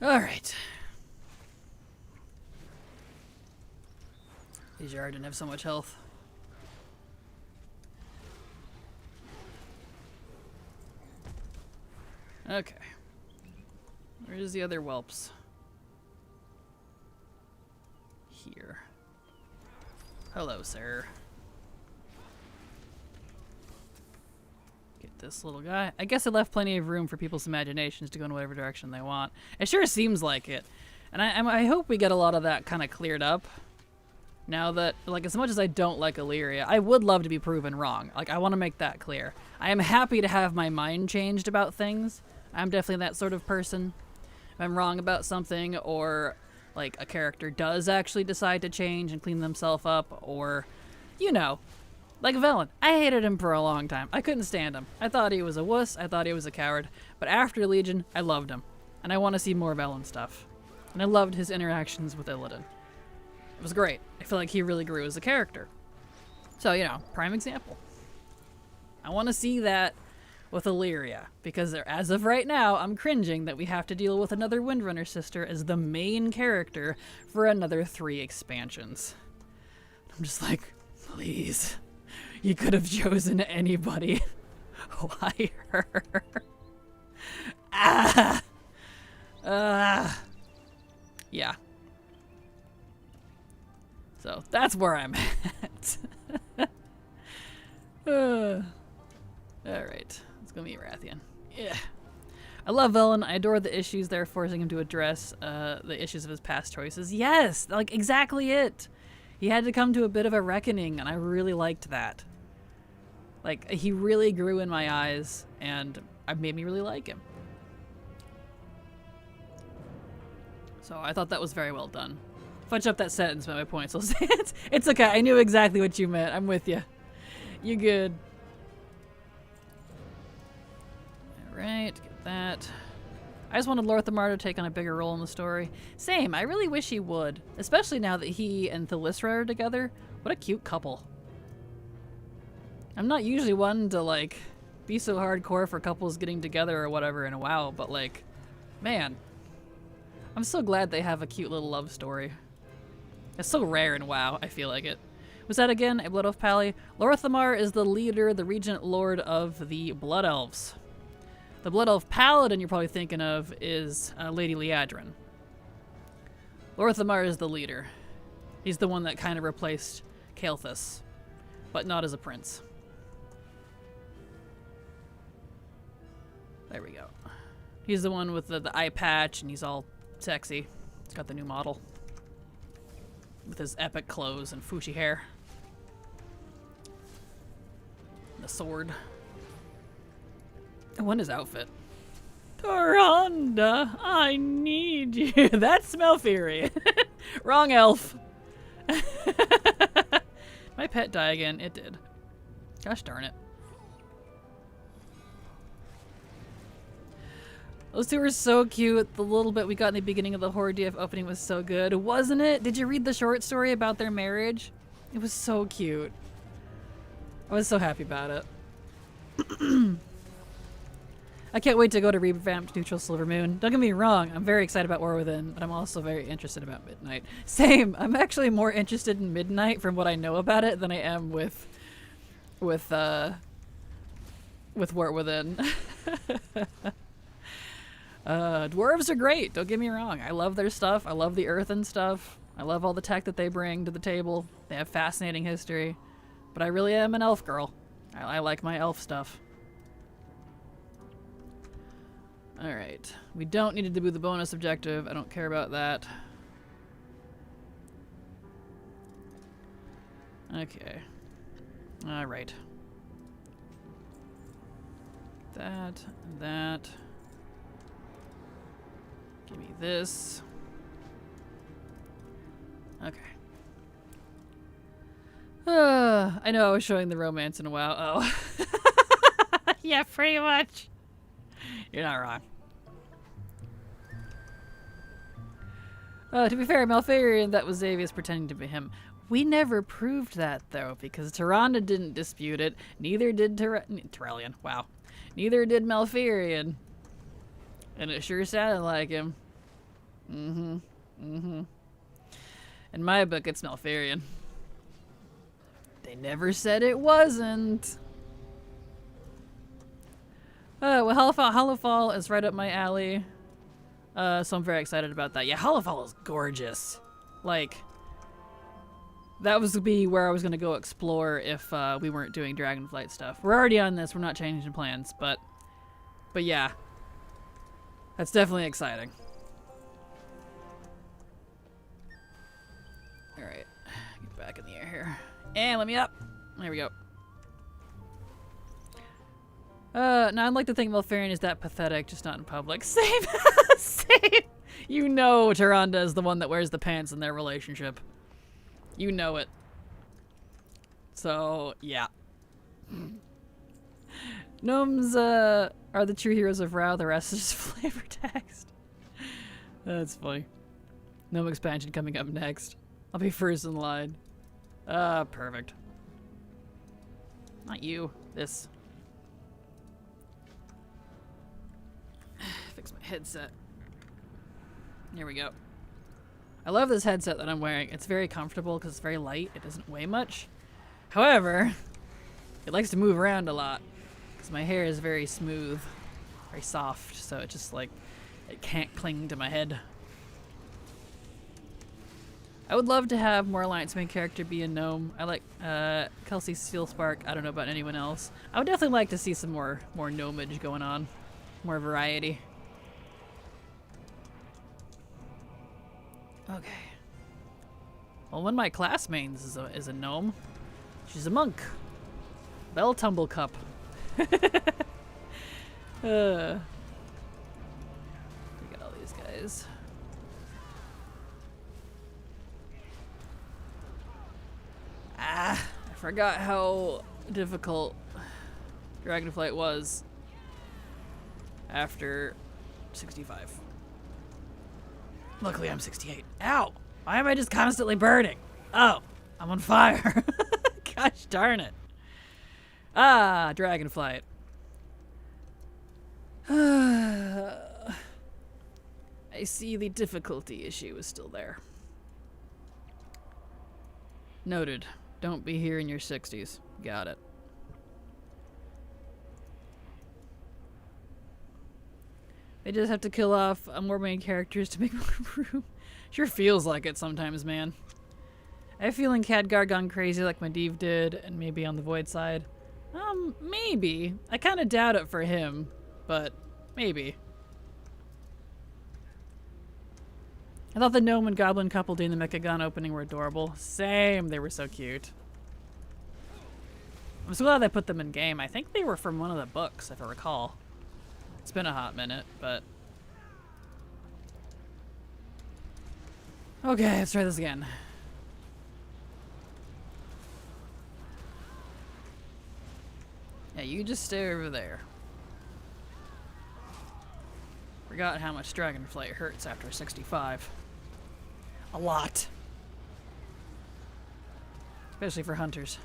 Alright. Yard didn't have so much health. Okay. Where's the other whelps? Here. Hello, sir. Get this little guy. I guess I left plenty of room for people's imaginations to go in whatever direction they want. It sure seems like it. And I hope we get a lot of that kind of cleared up. Now that, like, as much as I don't like Illyria, I would love to be proven wrong. Like, I want to make that clear. I am happy to have my mind changed about things. I'm definitely that sort of person. If I'm wrong about something, or, like, a character does actually decide to change and clean themselves up, or, you know, like Velen. I hated him for a long time. I couldn't stand him. I thought he was a wuss. I thought he was a coward. But after Legion, I loved him. And I want to see more Velen stuff. And I loved his interactions with Illidan. It was great. I feel like he really grew as a character. So, you know, prime example. I want to see that with Illyria, because as of right now, I'm cringing that we have to deal with another Windrunner sister as the main character for another 3 expansions. I'm just like, please, you could have chosen anybody. Why her? Yeah. So that's where I'm at. Alright, let's go meet Rathian. Yeah. I love Velen. I adore the issues they're forcing him to address, the issues of his past choices. Yes, like exactly it. He had to come to a bit of a reckoning, and I really liked that. Like, he really grew in my eyes, and it made me really like him. So I thought that was very well done. Fudge up that sentence by my points. I'll say it. It's okay. I knew exactly what you meant. I'm with you. You good. Right, get that. I just wanted Lorthamar to take on a bigger role in the story. Same, I really wish he would. Especially now that he and Thalysra are together. What a cute couple. I'm not usually one to, like, be so hardcore for couples getting together or whatever in a WoW, but, like, man. I'm so glad they have a cute little love story. It's so rare in WoW, I feel like it. Was that again a Blood Elf Pally? Lorthamar is the leader, the regent lord of the Blood Elves. The Blood Elf Paladin you're probably thinking of is Lady Liadrin. Lorthamar is the leader. He's the one that kind of replaced Kael'thas, but not as a prince. There we go. He's the one with the eye patch, and he's all sexy. He's got the new model. With his epic clothes and fushi hair. And the sword. I want his outfit. Tyrande, I need you. That's Malfurion. Wrong elf. My pet die again. It did. Gosh darn it. Those two were so cute. The little bit we got in the beginning of the Horror DF opening was so good, wasn't it? Did you read the short story about their marriage? It was so cute. I was so happy about it. I can't wait to go to revamped Neutral Silver Moon. Don't get me wrong, I'm very excited about War Within, but I'm also very interested about Midnight. Same. I'm actually more interested in Midnight from what I know about it than I am with War Within. Dwarves are great, don't get me wrong. I love their stuff. I love the earthen stuff. I love all the tech that they bring to the table. They have fascinating history. But I really am an elf girl. I like my elf stuff. Alright. We don't need to do the bonus objective. I don't care about that. Okay. Alright. That. Give me this. Okay. I know I was showing the romance in a while. Oh. Yeah, pretty much. You're not wrong. To be fair, Malfurion, that was Xavius pretending to be him. We never proved that, though, because Tyrande didn't dispute it. Neither did Tyrellian. Wow. Neither did Malfurion. And it sure sounded like him. In my book, it's Malfurion. They never said it wasn't. Well, Hollowfall is right up my alley. So I'm very excited about that. Yeah, Hollowfall is gorgeous. Like, that was to be where I was going to go explore if we weren't doing Dragonflight stuff. We're already on this. We're not changing plans, but yeah. That's definitely exciting. Alright. Get back in the air here. And let me up. There we go. Now I'd like to think Malfurion is that pathetic, just not in public. Same. Same. You know Tyrande is the one that wears the pants in their relationship. You know it. So, yeah. Gnomes are the true heroes of WoW, the rest is just flavor text. That's funny. Gnome expansion coming up next. I'll be first in line. Perfect. Not you. This. Fix my headset. Here we go. I love this headset that I'm wearing. It's very comfortable because it's very light. It doesn't weigh much. However, it likes to move around a lot because my hair is very smooth, very soft, so it just like, it can't cling to my head. I would love to have more Alliance main character be a gnome. I like Kelsey Steelspark. I don't know about anyone else. I would definitely like to see some more gnomage going on. More variety. Okay. Well, one of my class mains is a gnome. She's a monk. Bell Tumble Cup. Look at all these guys. I forgot how difficult Dragonflight was. after 65. Luckily, I'm 68. Ow! Why am I just constantly burning? Oh, I'm on fire. Gosh darn it. Ah, Dragonflight. I see the difficulty issue is still there. Noted. Don't be here in your 60s. Got it. They just have to kill off more main characters to make more room. Sure feels like it sometimes, man. I have a feeling Khadgar gone crazy like Medivh did, and maybe on the Void side. Maybe. I kind of doubt it for him, but maybe. I thought the gnome and goblin couple doing the Mechagon opening were adorable. Same, they were so cute. I'm so glad they put them in game. I think they were from one of the books, if I recall. It's been a hot minute, but... Okay, let's try this again. Yeah, you just stay over there. Forgot how much Dragonflight hurts after 65. A lot. Especially for hunters.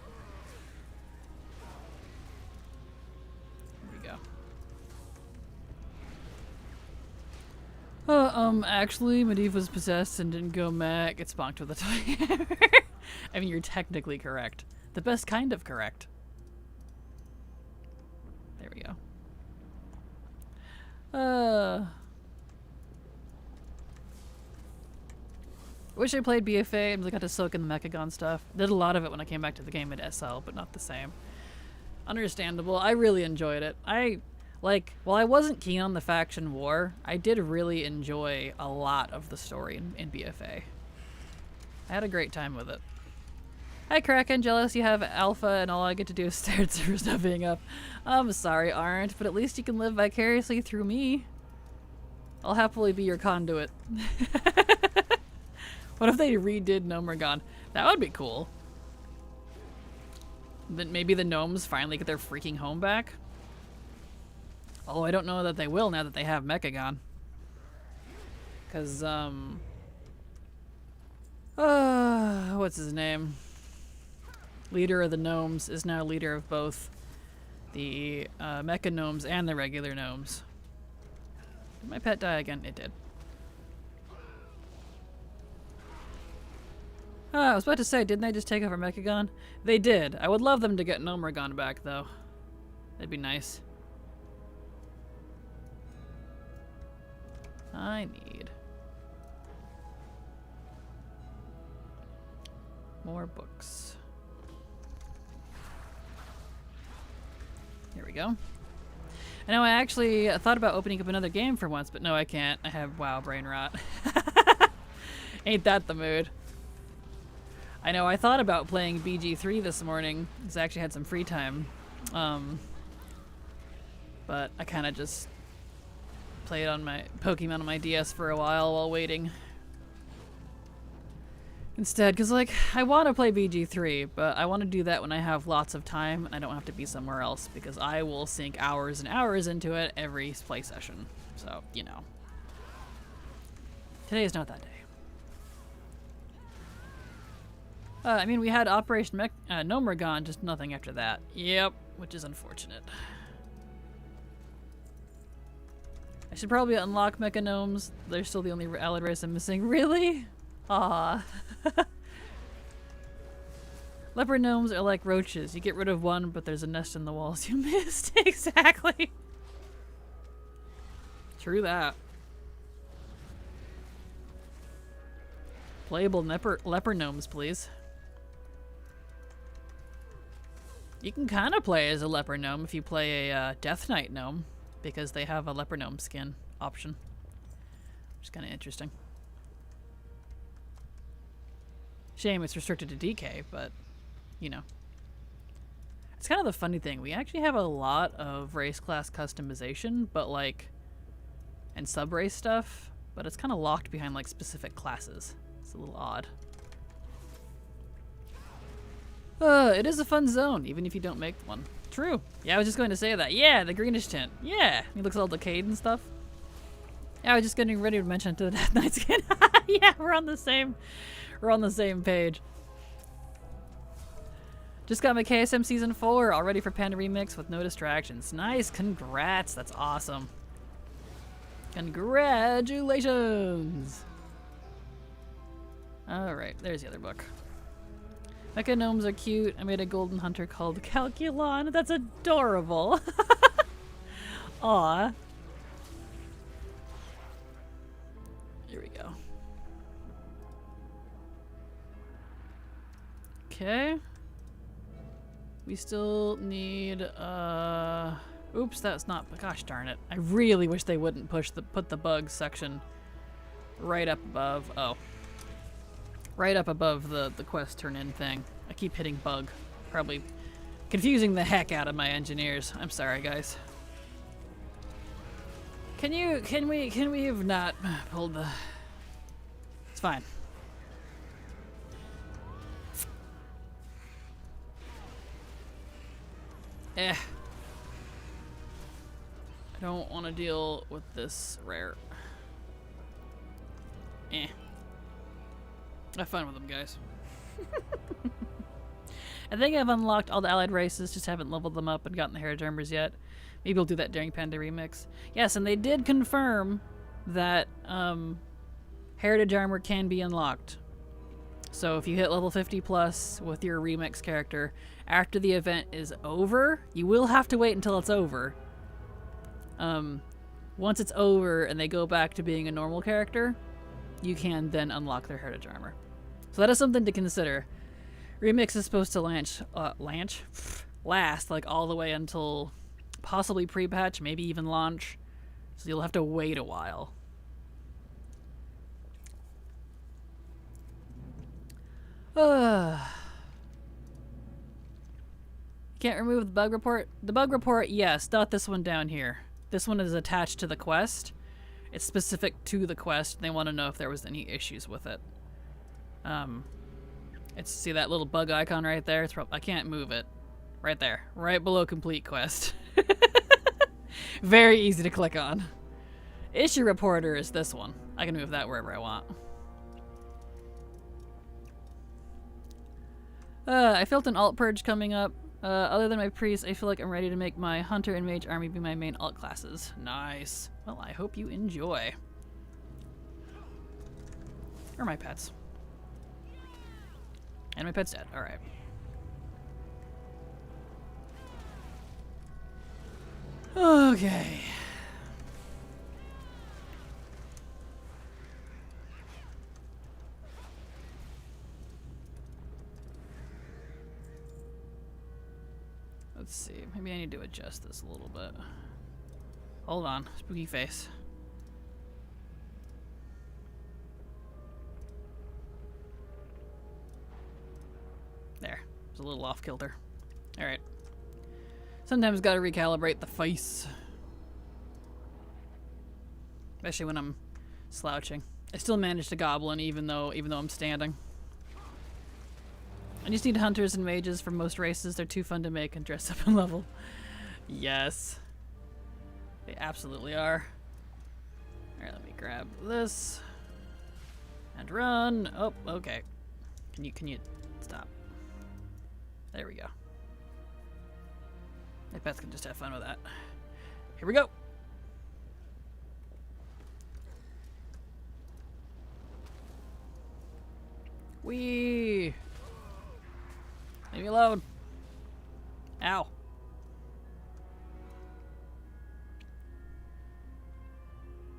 There we go. Actually, Medivh was possessed and didn't go mech. It sponked with a toy hammer. I mean, you're technically correct. The best kind of correct. There we go. I wish I played BFA and got to soak in the Mechagon stuff. Did a lot of it when I came back to the game at SL, but not the same. Understandable. I really enjoyed it. While I wasn't keen on the faction war, I did really enjoy a lot of the story in BFA. I had a great time with it. Hi Kraken, jealous you have alpha and all I get to do is stare at servers not being up. I'm sorry, Aren't, but at least you can live vicariously through me. I'll happily be your conduit. What if they redid Gnomergon? That would be cool. Then maybe the gnomes finally get their freaking home back? Although I don't know that they will now that they have Mechagon. Cause, what's his name? Leader of the gnomes is now leader of both the mecha gnomes and the regular gnomes. Did my pet die again? It did. I was about to say, didn't they just take over Mechagon? They did. I would love them to get Gnomergon back, though. That'd be nice. I need more books. Here we go. I know I actually thought about opening up another game for once, but no, I can't. I have WoW brain rot. Ain't that the mood? I know I thought about playing BG3 this morning, because I actually had some free time. But I kind of just played on my Pokemon on my DS for a while waiting. Instead, because like, I want to play BG3, but I want to do that when I have lots of time and I don't have to be somewhere else, because I will sink hours and hours into it every play session. So, you know. Today is not that day. I mean, we had Operation Gnomergon, just nothing after that. Yep, which is unfortunate. I should probably unlock Mecha Gnomes. They're still the only allied race I'm missing. Really? Aw. Leopard gnomes are like roaches. You get rid of one, but there's a nest in the walls you missed. Exactly. True that. Playable leopard gnomes, please. You can kind of play as a leopard gnome if you play a Death Knight gnome, because they have a leopard gnome skin option, which is kind of interesting. Shame it's restricted to DK, but, you know. It's kind of the funny thing. We actually have a lot of race class customization, but like, and sub-race stuff, but it's kind of locked behind like specific classes. It's a little odd. It is a fun zone, even if you don't make one. True. Yeah, I was just going to say that. Yeah, the greenish tint. Yeah, he looks all decayed and stuff. Yeah, I was just getting ready to mention it to the Death Knight skin. Yeah, we're on the same page. Just got my KSM Season 4, all ready for Panda Remix with no distractions. Nice, congrats, that's awesome. Congratulations! Alright, there's the other book. Mecha gnomes are cute. I made a golden hunter called Calculon. That's adorable. Aw. Here we go. Okay. We still need, oops, that's not, gosh darn it. I really wish they wouldn't put the bugs section right up above, right up above the quest turn in thing. I keep hitting bug. Probably confusing the heck out of my engineers. I'm sorry, guys. Can we have not pulled the, it's fine. I don't want to deal with this rare. Have fun with them, guys. I think I've unlocked all the allied races, just haven't leveled them up and gotten the heritage armors yet. Maybe we'll do that during Panda Remix. Yes, and they did confirm that heritage armor can be unlocked. So if you hit level 50 plus with your remix character, after the event is over, you will have to wait until it's over. Once it's over and they go back to being a normal character, you can then unlock their heritage armor. So that is something to consider. Remix is supposed to last like all the way until possibly pre-patch, maybe even launch. So you'll have to wait a while. Can't remove the bug report. The bug report, yes, not this one down here. This one is attached to the quest. It's specific to the quest. They want to know if there was any issues with it. See that little bug icon right there? I can't move it. Right there. Right below complete quest. Very easy to click on. Issue reporter is this one. I can move that wherever I want. I felt an alt purge coming up. Other than my priest, I feel like I'm ready to make my hunter and mage army be my main alt classes. Nice. Well, I hope you enjoy. Or my pets. And my pet's dead. Alright. Okay. Let's see. Maybe I need to adjust this a little bit. Hold on. Spooky face. There. It's a little off kilter. Alright. Sometimes gotta recalibrate the face. Especially when I'm slouching. I still manage to goblin even though I'm standing. I just need hunters and mages for most races. They're too fun to make and dress up and level. Yes. They absolutely are. Alright, let me grab this. And run. Oh, okay. Can you stop? There we go. My pets can just have fun with that. Here we go. Whee! Leave me alone. Ow.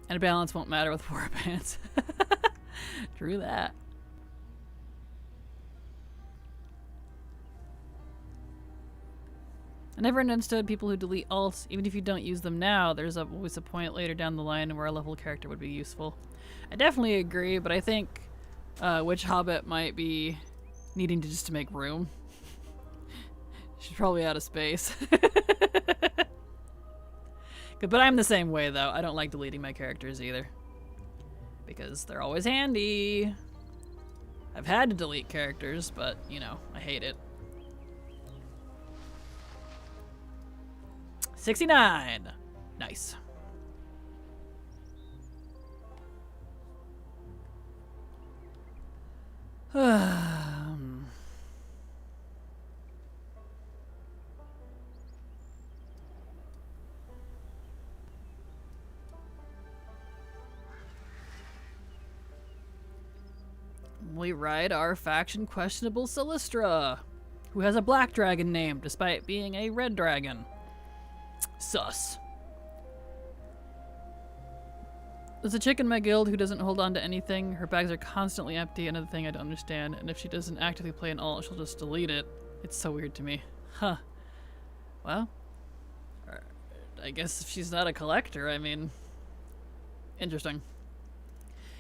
And a balance won't matter with war pants. True that. I never understood people who delete alts. Even if you don't use them now, there's always a point later down the line where a level character would be useful. I definitely agree, but I think Witch Hobbit might be needing to make room. She's probably out of space. But I'm the same way, though. I don't like deleting my characters either. Because they're always handy. I've had to delete characters, but, you know, I hate it. 69. Nice. We ride our faction questionable Silistra, who has a black dragon name despite being a red dragon. Sus. There's a chick in my guild who doesn't hold on to anything. Her bags are constantly empty, another thing I don't understand. And if she doesn't actively play an alt, she'll just delete it. It's so weird to me. Huh. Well, I guess if she's not a collector, I mean, interesting.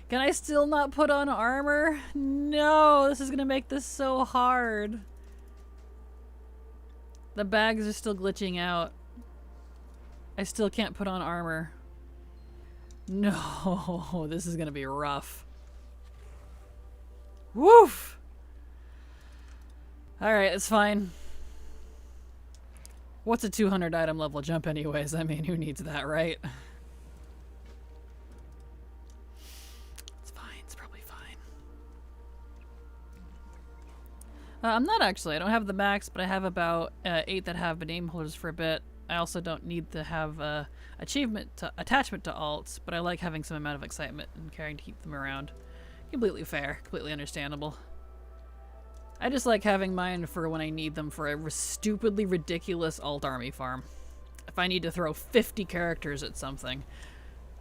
Can I still not put on armor? No, this is gonna make this so hard. The bags are still glitching out. I still can't put on armor. No, this is gonna be rough. Woof! Alright, it's fine. What's a 200 item level jump anyways? I mean, who needs that, right? It's fine, it's probably fine. I'm not actually. I don't have the max, but I have about 8 that have been name holders for a bit. I also don't need to have attachment to alts, but I like having some amount of excitement and caring to keep them around. Completely fair, completely understandable. I just like having mine for when I need them for a stupidly ridiculous alt army farm. If I need to throw 50 characters at something,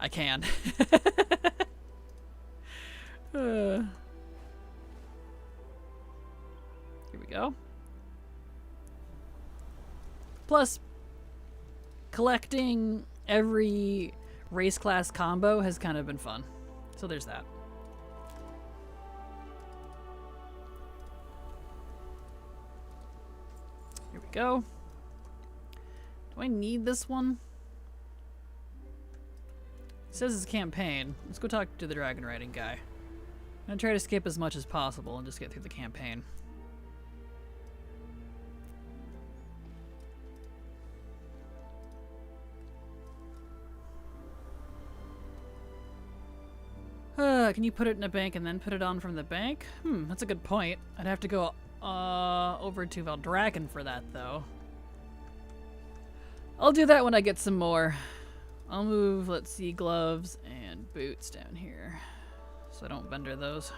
I can. Here we go. Plus, collecting every race class combo has kind of been fun. So there's that. Here we go. Do I need this one? It says it's campaign. Let's go talk to the dragon riding guy. I'm gonna try to skip as much as possible and just get through the campaign. Can you put it in a bank and then put it on from the bank? That's a good point. I'd have to go over to Valdraken for that, though. I'll do that when I get some more. I'll move, let's see, gloves and boots down here, so I don't vendor those.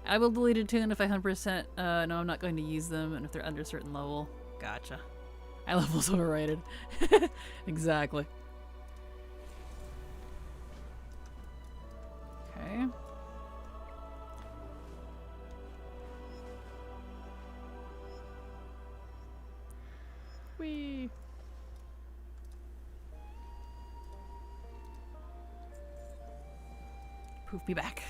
I will delete a tune if I 100% know I'm not going to use them, and if they're under a certain level. Gotcha. My level's overrated. Exactly. Okay. Whee! Poof me back.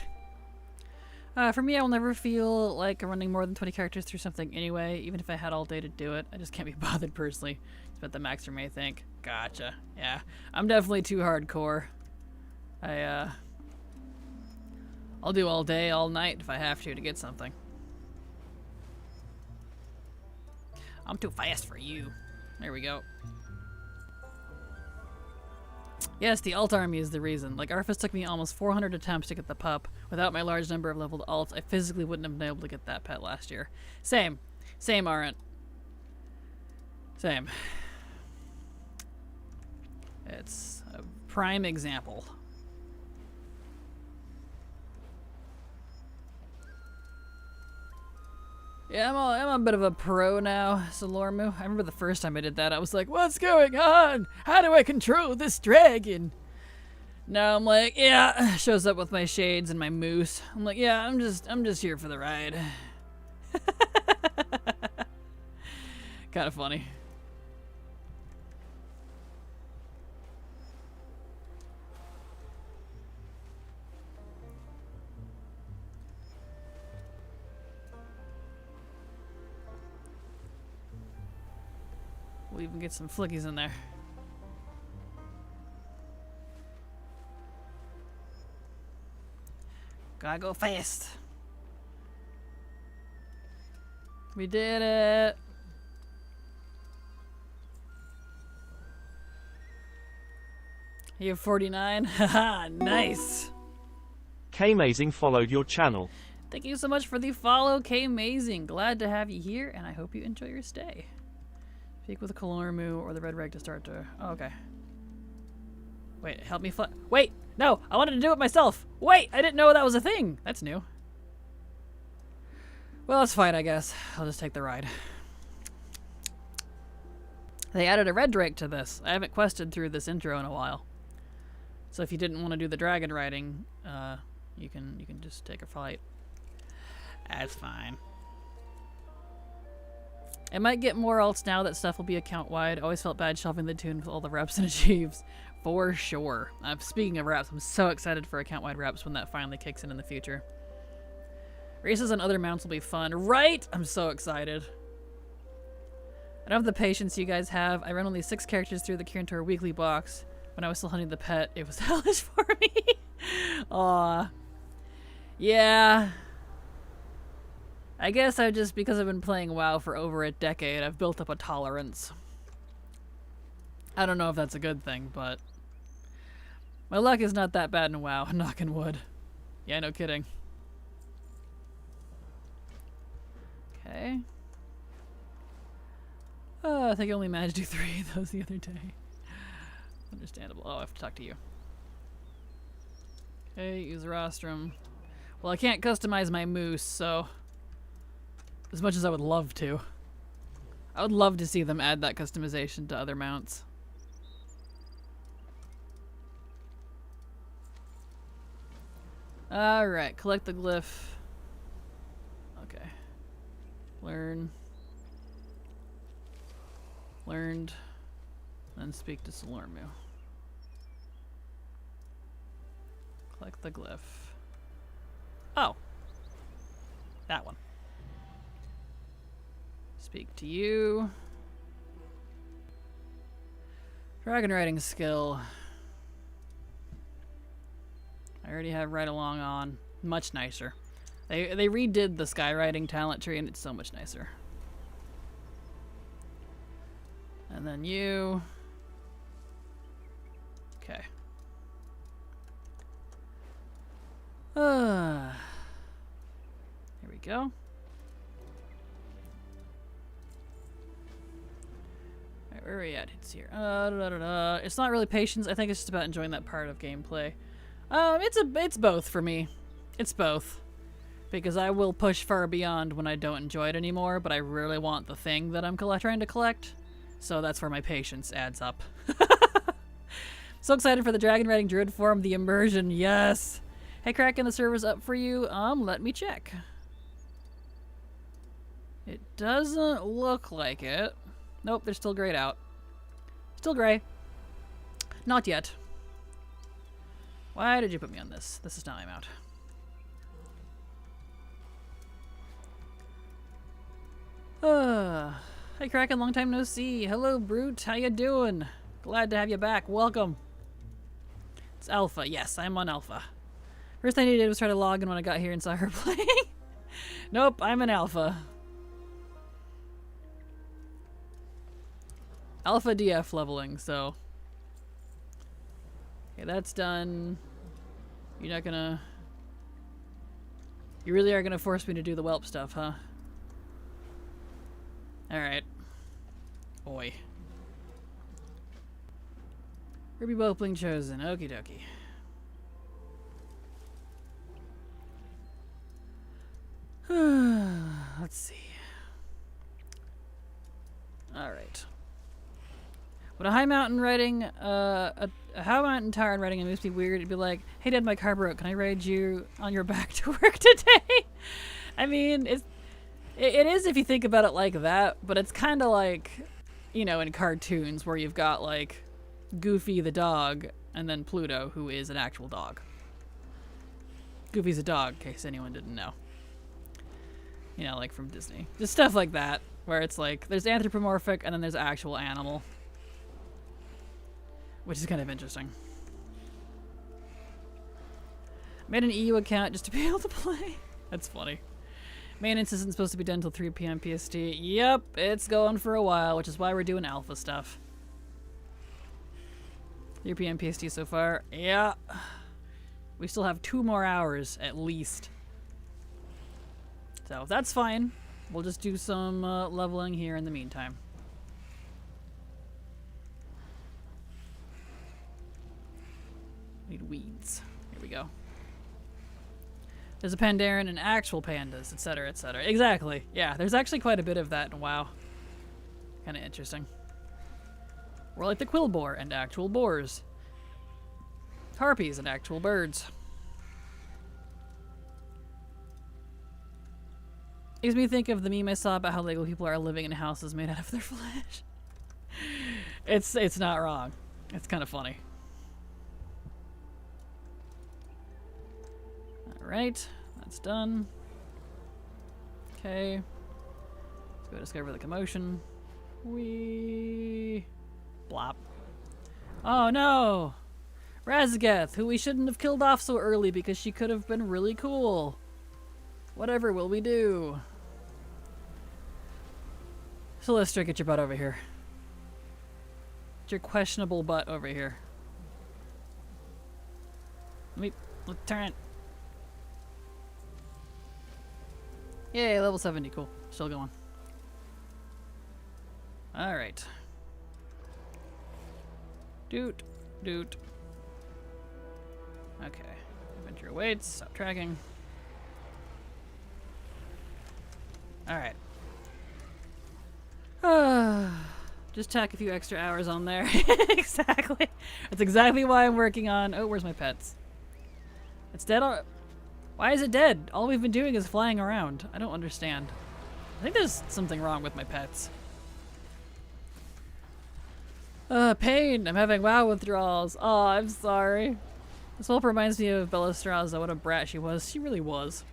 For me, I will never feel like I'm running more than 20 characters through something anyway, even if I had all day to do it. I just can't be bothered personally. It's about the max for me, I think. Gotcha. Yeah, I'm definitely too hardcore. I'll do all day, all night if I have to get something. I'm too fast for you. There we go. Yes, the alt army is the reason. Like, Arthas took me almost 400 attempts to get the pup. Without my large number of leveled alts, I physically wouldn't have been able to get that pet last year. Same. Same, Aren't. Same. It's a prime example. Yeah, I'm a bit of a pro now, Solormu. I remember the first time I did that, I was like, what's going on? How do I control this dragon? Now I'm like, yeah, shows up with my shades and my moose. I'm like, yeah, I'm just here for the ride. Kind of funny. We'll even get some flickies in there. Gotta go fast. We did it. You have 49? Haha, nice. K-Mazing followed your channel. Thank you so much for the follow, K-Mazing. Glad to have you here, and I hope you enjoy your stay. Speak with a Kalormu or the Red Reg to start to... Oh, okay. Wait, help me Wait! No! I wanted to do it myself! Wait! I didn't know that was a thing! That's new. Well, it's fine, I guess. I'll just take the ride. They added a red drake to this. I haven't quested through this intro in a while. So if you didn't want to do the dragon riding, you can just take a flight. That's fine. It might get more alts now that stuff will be account-wide. Always felt bad shelving the tune with all the reps and achieves. For sure. Speaking of reps, I'm so excited for account-wide reps when that finally kicks in the future. Races on other mounts will be fun. Right? I'm so excited. I don't have the patience you guys have. I ran only 6 characters through the Kirintor weekly box. When I was still hunting the pet, it was hellish for me. Aw. Yeah. I guess because I've been playing WoW for over a decade, I've built up a tolerance. I don't know if that's a good thing, but my luck is not that bad in WoW, knocking wood. Yeah, no kidding. Okay. Oh, I think I only managed to do 3 of those the other day. Understandable. Oh, I have to talk to you. Okay, use rostrum. Well, I can't customize my moose, so as much as I would love to. I would love to see them add that customization to other mounts. Alright, collect the glyph. Okay. Learn. Learned. Then speak to Salormu. Collect the glyph. Oh. That one. Speak to you. Dragon riding skill. I already have ride along on. Much nicer. They redid the sky riding talent tree and it's so much nicer. And then you. Okay. Here we go. Alright, where are we at? It's here. It's not really patience. I think it's just about enjoying that part of gameplay. It's both for me. It's both. Because I will push far beyond when I don't enjoy it anymore, but I really want the thing that I'm trying to collect. So that's where my patience adds up. So excited for the dragon riding druid form, the immersion, yes! Hey Kraken, the server's up for you. Let me check. It doesn't look like it. Nope, they're still grayed out. Still gray. Not yet. Why did you put me on this? This is not my mount. Hey Kraken, long time no see. Hello Brute, how you doing? Glad to have you back. Welcome. It's Alpha. Yes, I'm on Alpha. First thing I did was try to log in when I got here and saw her playing. Nope, I'm an Alpha. Alpha DF leveling, so. Okay, that's done. You're not gonna... You really are gonna force me to do the whelp stuff, huh? Alright. Oi. Ruby Whelpling chosen. Okie dokie. Let's see. Alright. When a high mountain riding, a high mountain tower and riding, it makes me weird. It'd be like, hey Dad, my car broke. Can I ride you on your back to work today? I mean, it is if you think about it like that, but it's kind of like, you know, in cartoons where you've got like Goofy the dog and then Pluto, who is an actual dog. Goofy's a dog, in case anyone didn't know. You know, like from Disney. Just stuff like that, where it's like, there's anthropomorphic and then there's actual animal. Which is kind of interesting. Made an EU account just to be able to play. That's funny. Maintenance isn't supposed to be done until 3 p.m. PST. Yep, it's going for a while, which is why we're doing alpha stuff. 3 p.m. PST so far. Yeah. We still have 2 more hours, at least. So, that's fine. We'll just do some leveling here in the meantime. Need weeds. Here we go. There's a Pandaren and actual pandas, etc., etc. Exactly. Yeah, there's actually quite a bit of that in WoW. Kind of interesting. We're like the quill boar and actual boars. Harpies and actual birds. Makes me think of the meme I saw about how Lego people are living in houses made out of their flesh. It's not wrong. It's kind of funny. Alright, that's done. Okay. Let's go discover the commotion. Whee! Blop. Oh no! Razageth, who we shouldn't have killed off so early because she could have been really cool. Whatever will we do? Celestra, get your butt over here. Get your questionable butt over here. Let's turn it. Yay, level 70, cool. Still going. Alright. Doot, doot. Okay. Inventory awaits, stop tracking. Alright. Just tack a few extra hours on there. Exactly. That's exactly why I'm working on... Oh, where's my pets? It's dead. Why is it dead? All we've been doing is flying around. I don't understand. I think there's something wrong with my pets. Pain. I'm having WoW withdrawals. Oh, I'm sorry. This whole reminds me of Bellastraza. What a brat she was. She really was.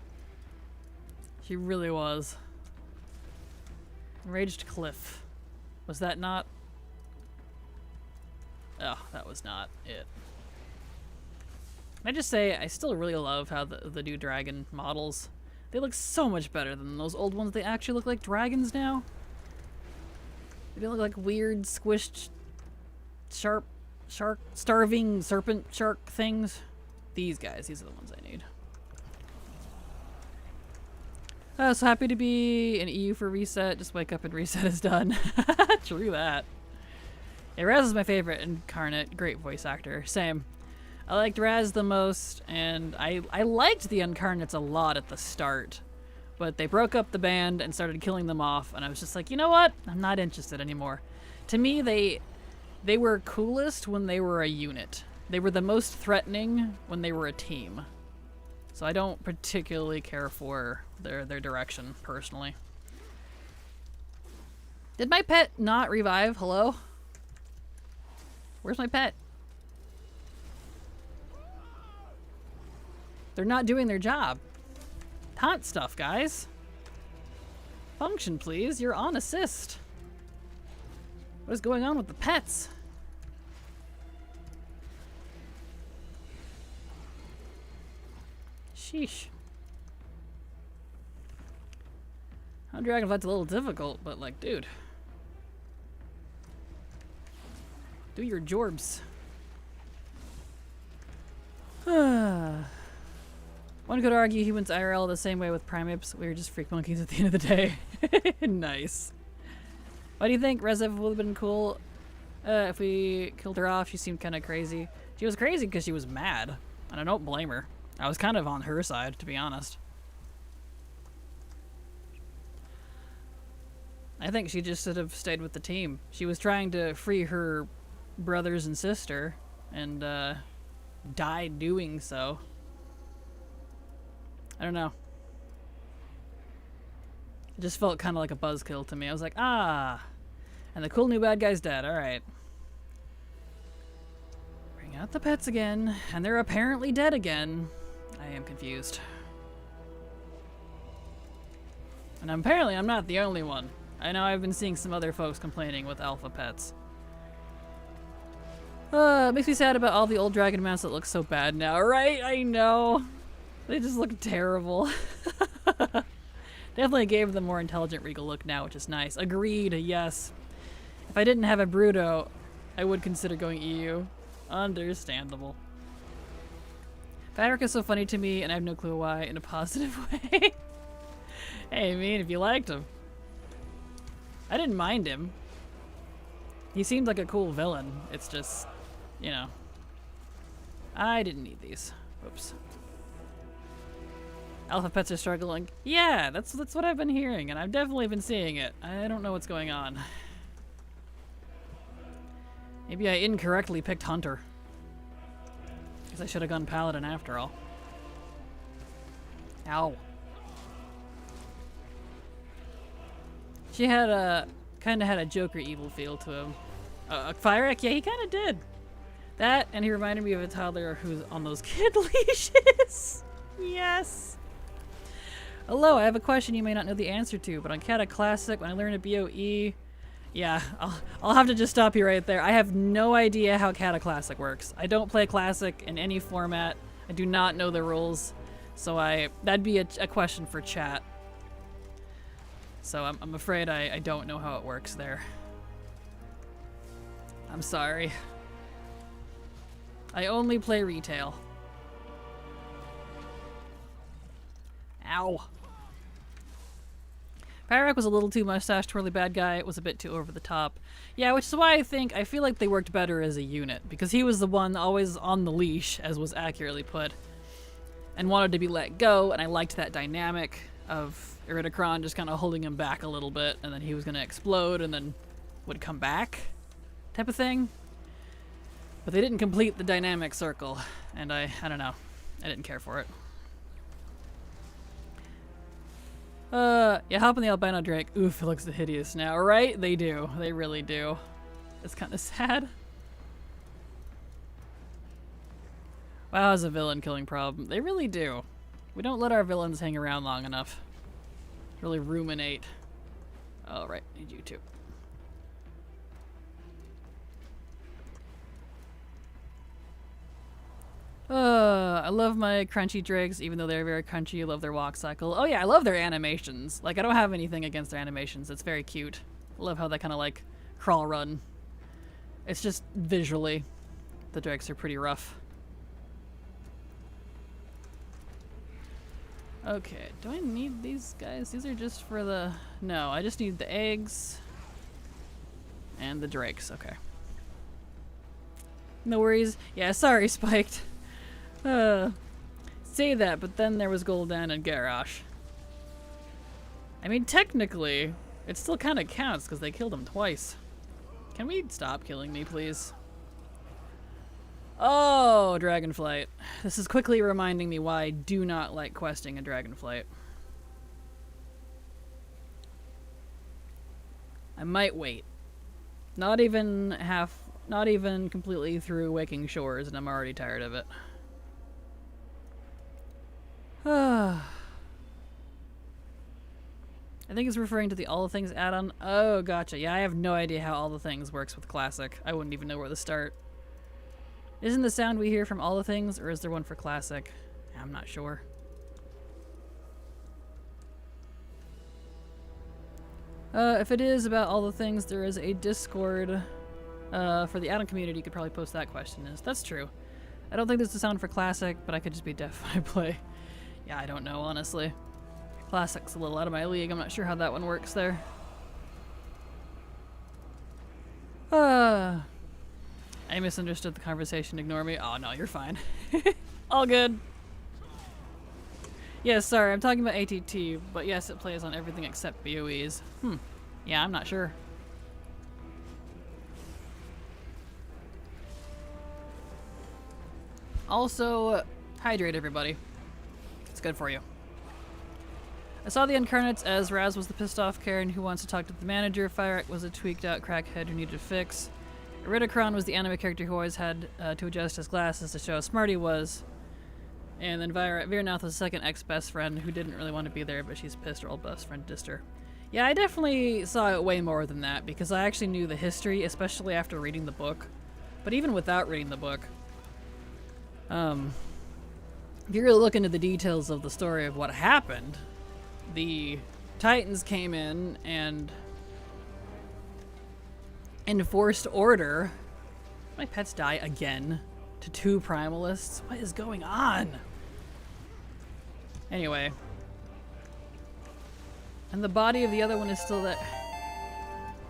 She really was. Enraged Cliff. Was that not? Oh, that was not it. Can I just say, I still really love how the new dragon models, they look so much better than those old ones. They actually look like dragons now. They don't look like weird, squished, shark, starving serpent shark things. These guys, these are the ones I need. So happy to be in EU for reset. Just wake up and reset is done. True that. Yeah, Raz is my favorite incarnate. Great voice actor. Same. I liked Raz the most, and I liked the incarnates a lot at the start. But they broke up the band and started killing them off, and I was just like, you know what? I'm not interested anymore. To me, they were coolest when they were a unit. They were the most threatening when they were a team. So I don't particularly care for their direction, personally. Did my pet not revive? Hello? Where's my pet? They're not doing their job. Taunt stuff, guys. Function, please. You're on assist. What is going on with the pets? Sheesh. Dragonflight's a little difficult, but like, dude. Do your jorbs. One could argue he went IRL the same way with Primeapes. We were just freak monkeys at the end of the day. Nice. What do you think? Rezev would have been cool if we killed her off. She seemed kind of crazy. She was crazy because she was mad, and I don't blame her. I was kind of on her side, to be honest. I think she just should have stayed with the team. She was trying to free her brothers and sister, and died doing so. I don't know. It just felt kind of like a buzzkill to me. I was like, ah, and the cool new bad guy's dead. All right. Bring out the pets again, and they're apparently dead again. I am confused. And apparently I'm not the only one. I know I've been seeing some other folks complaining with alpha pets. It makes me sad about all the old dragon mounts that look so bad now, right? I know. They just look terrible. Definitely gave the more intelligent regal look now, which is nice. Agreed, yes. If I didn't have a Bruto, I would consider going EU. Understandable. Patrick is so funny to me, and I have no clue why, in a positive way. Hey, I mean, if you liked him. I didn't mind him. He seemed like a cool villain. It's just, you know. I didn't need these. Oops. Alpha pets are struggling. Yeah, that's what I've been hearing, and I've definitely been seeing it. I don't know what's going on. Maybe I incorrectly picked Hunter. Guess I should have gone Paladin after all. Ow. She had kind of had a Joker evil feel to him. Fyrek? Yeah, he kind of did. That, and he reminded me of a toddler who's on those kid leashes. Yes. Hello, I have a question you may not know the answer to, but on Cata Classic, when I learned a BOE, yeah, I'll have to just stop you right there. I have no idea how Cata Classic works. I don't play Classic in any format. I do not know the rules, so that'd be a question for chat. So I'm afraid I don't know how it works there. I'm sorry. I only play retail. Ow. Pyrak was a little too mustache-twirly bad guy. It was a bit too over the top. Yeah, which is why I feel like they worked better as a unit, because he was the one always on the leash, as was accurately put, and wanted to be let go, and I liked that dynamic of Iridacron just kind of holding him back a little bit, and then he was going to explode and then would come back, type of thing. But they didn't complete the dynamic circle, and I don't know. I didn't care for it. Yeah, hop on the albino drake. Oof, it looks hideous now, right? They do. They really do. It's kind of sad. WoW has a villain killing problem. They really do. We don't let our villains hang around long enough. Really ruminate. Oh, right. Need you too. I love my crunchy drakes, even though they're very crunchy. I love their walk cycle. Oh yeah, I love their animations. Like, I don't have anything against their animations. It's very cute. I love how they kind of like crawl run. It's just visually, the drakes are pretty rough. Okay, do I need these guys? These are just for the... No, I just need the eggs and the drakes. Okay. No worries. Yeah, sorry, Spiked. Say that, but then there was Gul'dan and Garrosh. I mean, technically, it still kind of counts because they killed him twice. Can we stop killing me, please? Oh, Dragonflight. This is quickly reminding me why I do not like questing a Dragonflight. I might wait. Not even completely through Waking Shores, and I'm already tired of it. I think it's referring to the All the Things add-on. Oh, gotcha. Yeah, I have no idea how All the Things works with Classic. I wouldn't even know where to start. Isn't the sound we hear from All the Things, or is there one for Classic? I'm not sure. If it is about All the Things, there is a Discord for the Addon community. You could probably post that question. That's true. I don't think there's a sound for Classic, but I could just be deaf when I play. Yeah, I don't know, honestly. Classic's a little out of my league. I'm not sure how that one works there. I misunderstood the conversation. Ignore me. Oh, no, you're fine. All good. Yeah, sorry, I'm talking about ATT, but yes, it plays on everything except BOEs. Yeah, I'm not sure. Also, hydrate everybody. It's good for you. I saw the Incarnates as Raz was the pissed off Karen who wants to talk to the manager. Fyrek was a tweaked out crackhead who needed a fix. Iridacron was the anime character who always had to adjust his glasses to show how smart he was. And then Virnath was the second ex-best friend who didn't really want to be there, but she's pissed her old best friend dissed her. Yeah, I definitely saw it way more than that, because I actually knew the history, especially after reading the book. But even without reading the book, if you really look into the details of the story of what happened, the Titans came in and enforced order. My pets die again to 2 primalists. What is going on? Anyway. And the body of the other one is still there.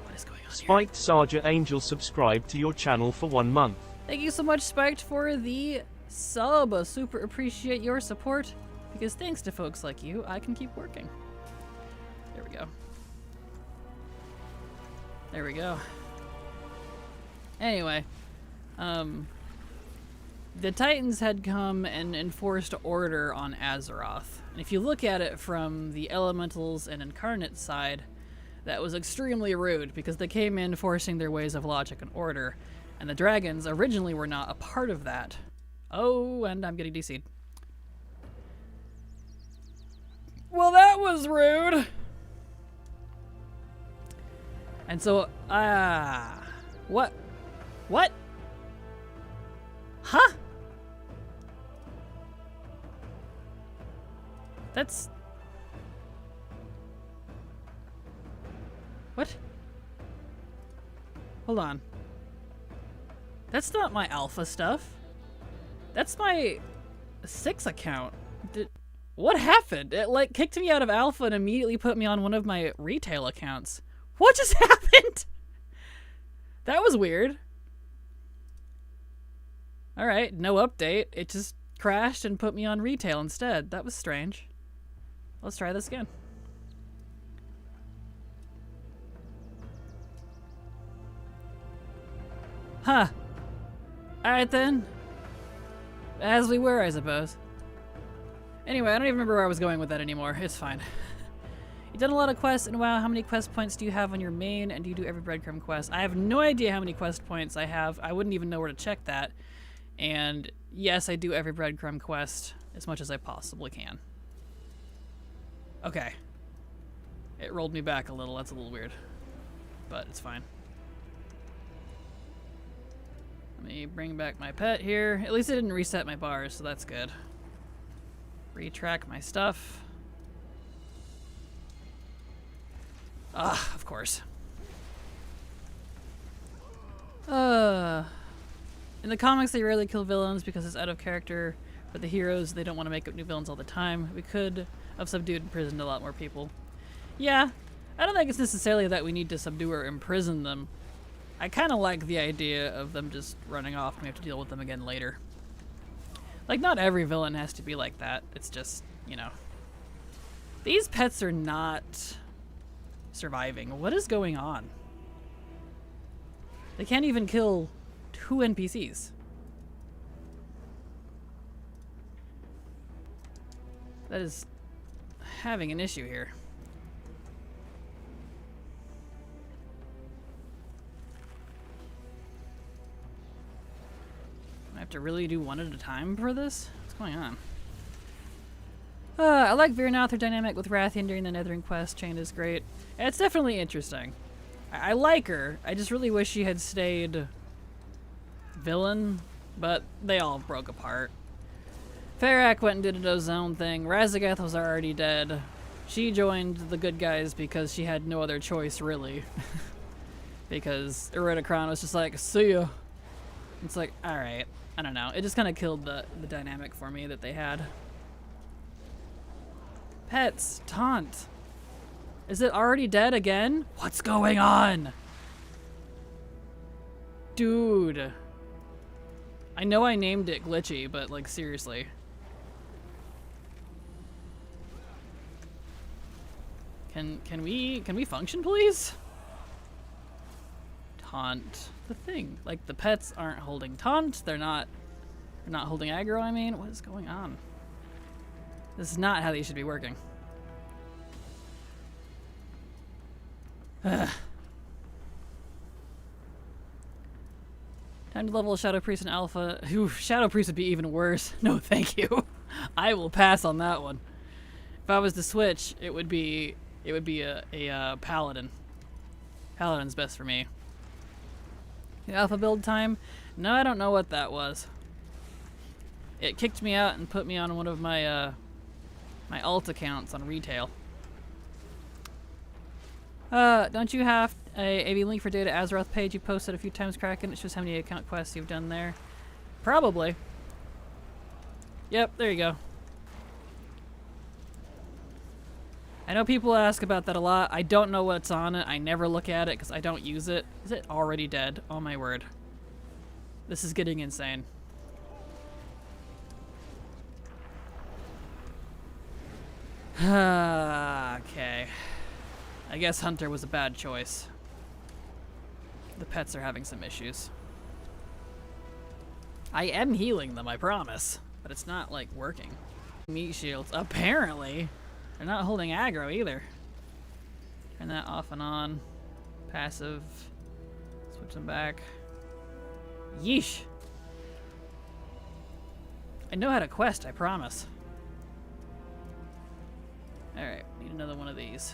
What is going on here? Spiked Sarja Angel subscribed to your channel for 1 month. Thank you so much, Spiked, for the sub. I super appreciate your support, because thanks to folks like you, I can keep working. There we go. There we go. Anyway, the Titans had come and enforced order on Azeroth. And if you look at it from the Elementals and Incarnate side, that was extremely rude, because they came in forcing their ways of logic and order. And the dragons originally were not a part of that. Oh, and I'm getting DC'd. Well, that was rude! And so, what? What? Huh? That's... What? Hold on. That's not my alpha stuff. That's my 6 account. What happened? It like kicked me out of alpha and immediately put me on one of my retail accounts. What just happened? That was weird. Alright, no update. It just crashed and put me on retail instead. That was strange. Let's try this again. Huh. Alright then. As we were, I suppose. Anyway, I don't even remember where I was going with that anymore. It's fine. You've done a lot of quests, and wow, how many quest points do you have on your main, and do you do every breadcrumb quest? I have no idea how many quest points I have. I wouldn't even know where to check that. And yes, I do every breadcrumb quest as much as I possibly can. Okay. It rolled me back a little. That's a little weird. But it's fine. Let me bring back my pet here. At least it didn't reset my bars, so that's good. Retrack my stuff. Ah, of course. In the comics, they rarely kill villains because it's out of character. But the heroes, they don't want to make up new villains all the time. We could have subdued and imprisoned a lot more people. Yeah, I don't think it's necessarily that we need to subdue or imprison them. I kind of like the idea of them just running off and we have to deal with them again later. Like, not every villain has to be like that. It's just, you know. These pets are not surviving. What is going on? They can't even kill 2 NPCs. That is having an issue here. I have to really do one at a time for this? What's going on? I like Virnath. Her dynamic with Rathian during the Nethering quest chain is great. It's definitely interesting. I like her. I just really wish she had stayed villain, but they all broke apart. Farak went and did his own thing. Razagath was already dead. She joined the good guys because she had no other choice, really. Because Eridikron was just like, see ya. It's like, alright. I don't know. It just kind of killed the dynamic for me that they had. Pets, taunt. Is it already dead again? What's going on? Dude. I know I named it glitchy, but like seriously. Can we function, please? Taunt the thing. Like the pets aren't holding taunt. They're not holding aggro. I mean, what is going on? This is not how these should be working. Ugh. Time to level Shadow Priest and Alpha. Ooh, Shadow Priest would be even worse. No, thank you. I will pass on that one. If I was to switch, it would be a Paladin. Paladin's best for me. The Alpha build time? No, I don't know what that was. It kicked me out and put me on one of my my alt accounts on retail. Don't you have a link for Data Azeroth page you posted a few times, Kraken? It shows how many account quests you've done there. Probably. Yep, there you go. I know people ask about that a lot. I don't know what's on it. I never look at it because I don't use it. Is it already dead? Oh my word. This is getting insane. Okay. I guess Hunter was a bad choice. The pets are having some issues. I am healing them, I promise. But it's not, like, working. Meat shields. Apparently. They're not holding aggro either. Turn that off and on. Passive. Switch them back. Yeesh. I know how to quest, I promise. Alright, need another one of these.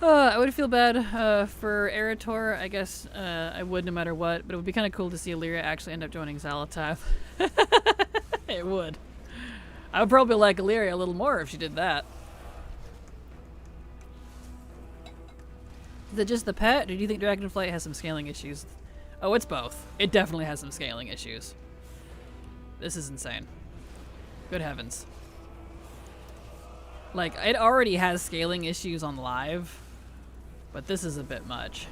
I would feel bad for Erator. I guess I would no matter what, but it would be kind of cool to see Illyria actually end up joining Xalatath. It would. I would probably like Illyria a little more if she did that. Is it just the pet, or do you think Dragonflight has some scaling issues? Oh, it's both. It definitely has some scaling issues. This is insane. Good heavens. Like, it already has scaling issues on live, but this is a bit much.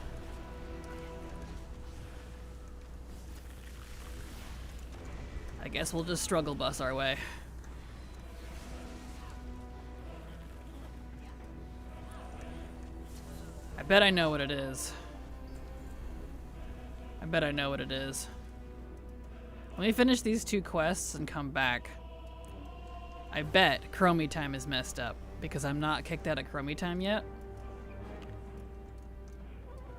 I guess we'll just struggle bus our way. I bet I know what it is. I bet I know what it is. Let me finish these 2 quests and come back. I bet Chromie time is messed up because I'm not kicked out of Chromie time yet.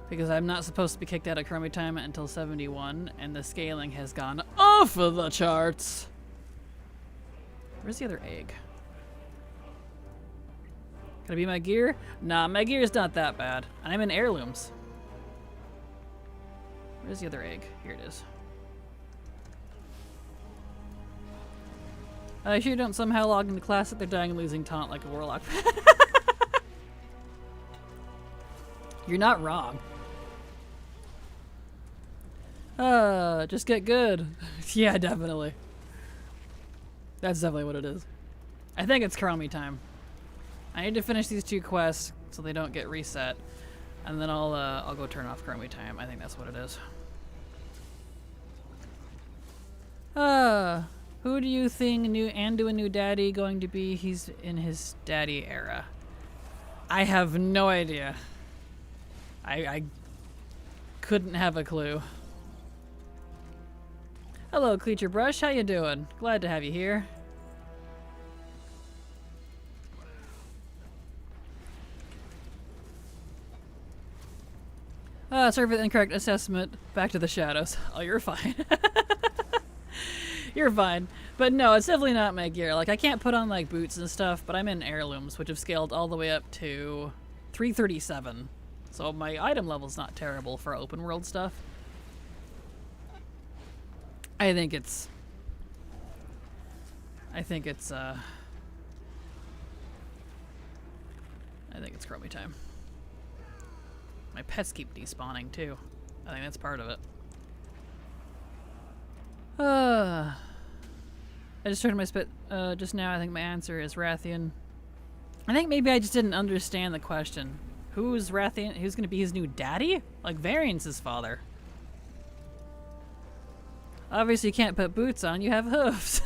Because I'm not supposed to be kicked out of Chromie time until 71, and the scaling has gone off of the charts. Where's the other egg? Can it be my gear? Nah, my gear is not that bad. I'm in heirlooms. Where's the other egg? Here it is. I sure don't somehow log into Classic. They're dying and losing taunt like a warlock. You're not wrong. Just get good. Yeah, definitely. That's definitely what it is. I think it's Chromie time. I need to finish these 2 quests so they don't get reset, and then I'll go turn off Chromie time. I think that's what it is. Who do you think a new daddy going to be? He's in his daddy era. I have no idea. I couldn't have a clue. Hello, Creature Brush. How you doing? Glad to have you here. Sorry for the incorrect assessment. Back to the shadows. Oh, you're fine. You're fine. But no, it's definitely not my gear. Like, I can't put on, like, boots and stuff, but I'm in heirlooms, which have scaled all the way up to 337. So my item level's not terrible for open world stuff. I think it's Chromie time. My pets keep despawning too. I think that's part of it. I just turned my spit just now. I think my answer is Rathian. I think maybe I just didn't understand the question. Who's Rathian? Who's gonna be his new daddy? Like Variance's father. Obviously you can't put boots on, you have hooves.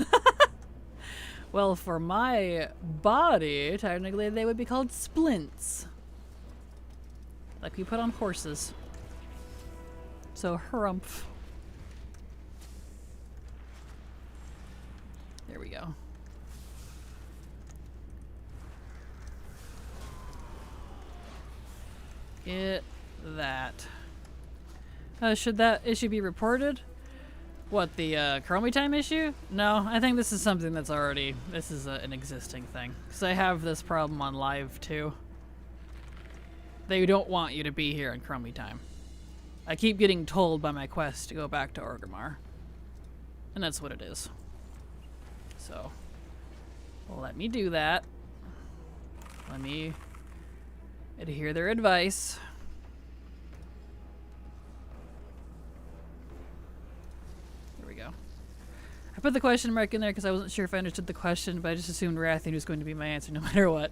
Well, for my body, technically they would be called splints. Like we put on horses. So harumph. There we go. Get that. Should that issue be reported? What, the Chromie time issue? No, I think this is something that's already, this is an existing thing. Because I have this problem on live too. They don't want you to be here in Chromie time. I keep getting told by my quest to go back to Orgrimmar. And that's what it is. So, let me do that. Let me adhere their advice. There we go. I put the question mark in there because I wasn't sure if I understood the question, but I just assumed Rathian was going to be my answer no matter what.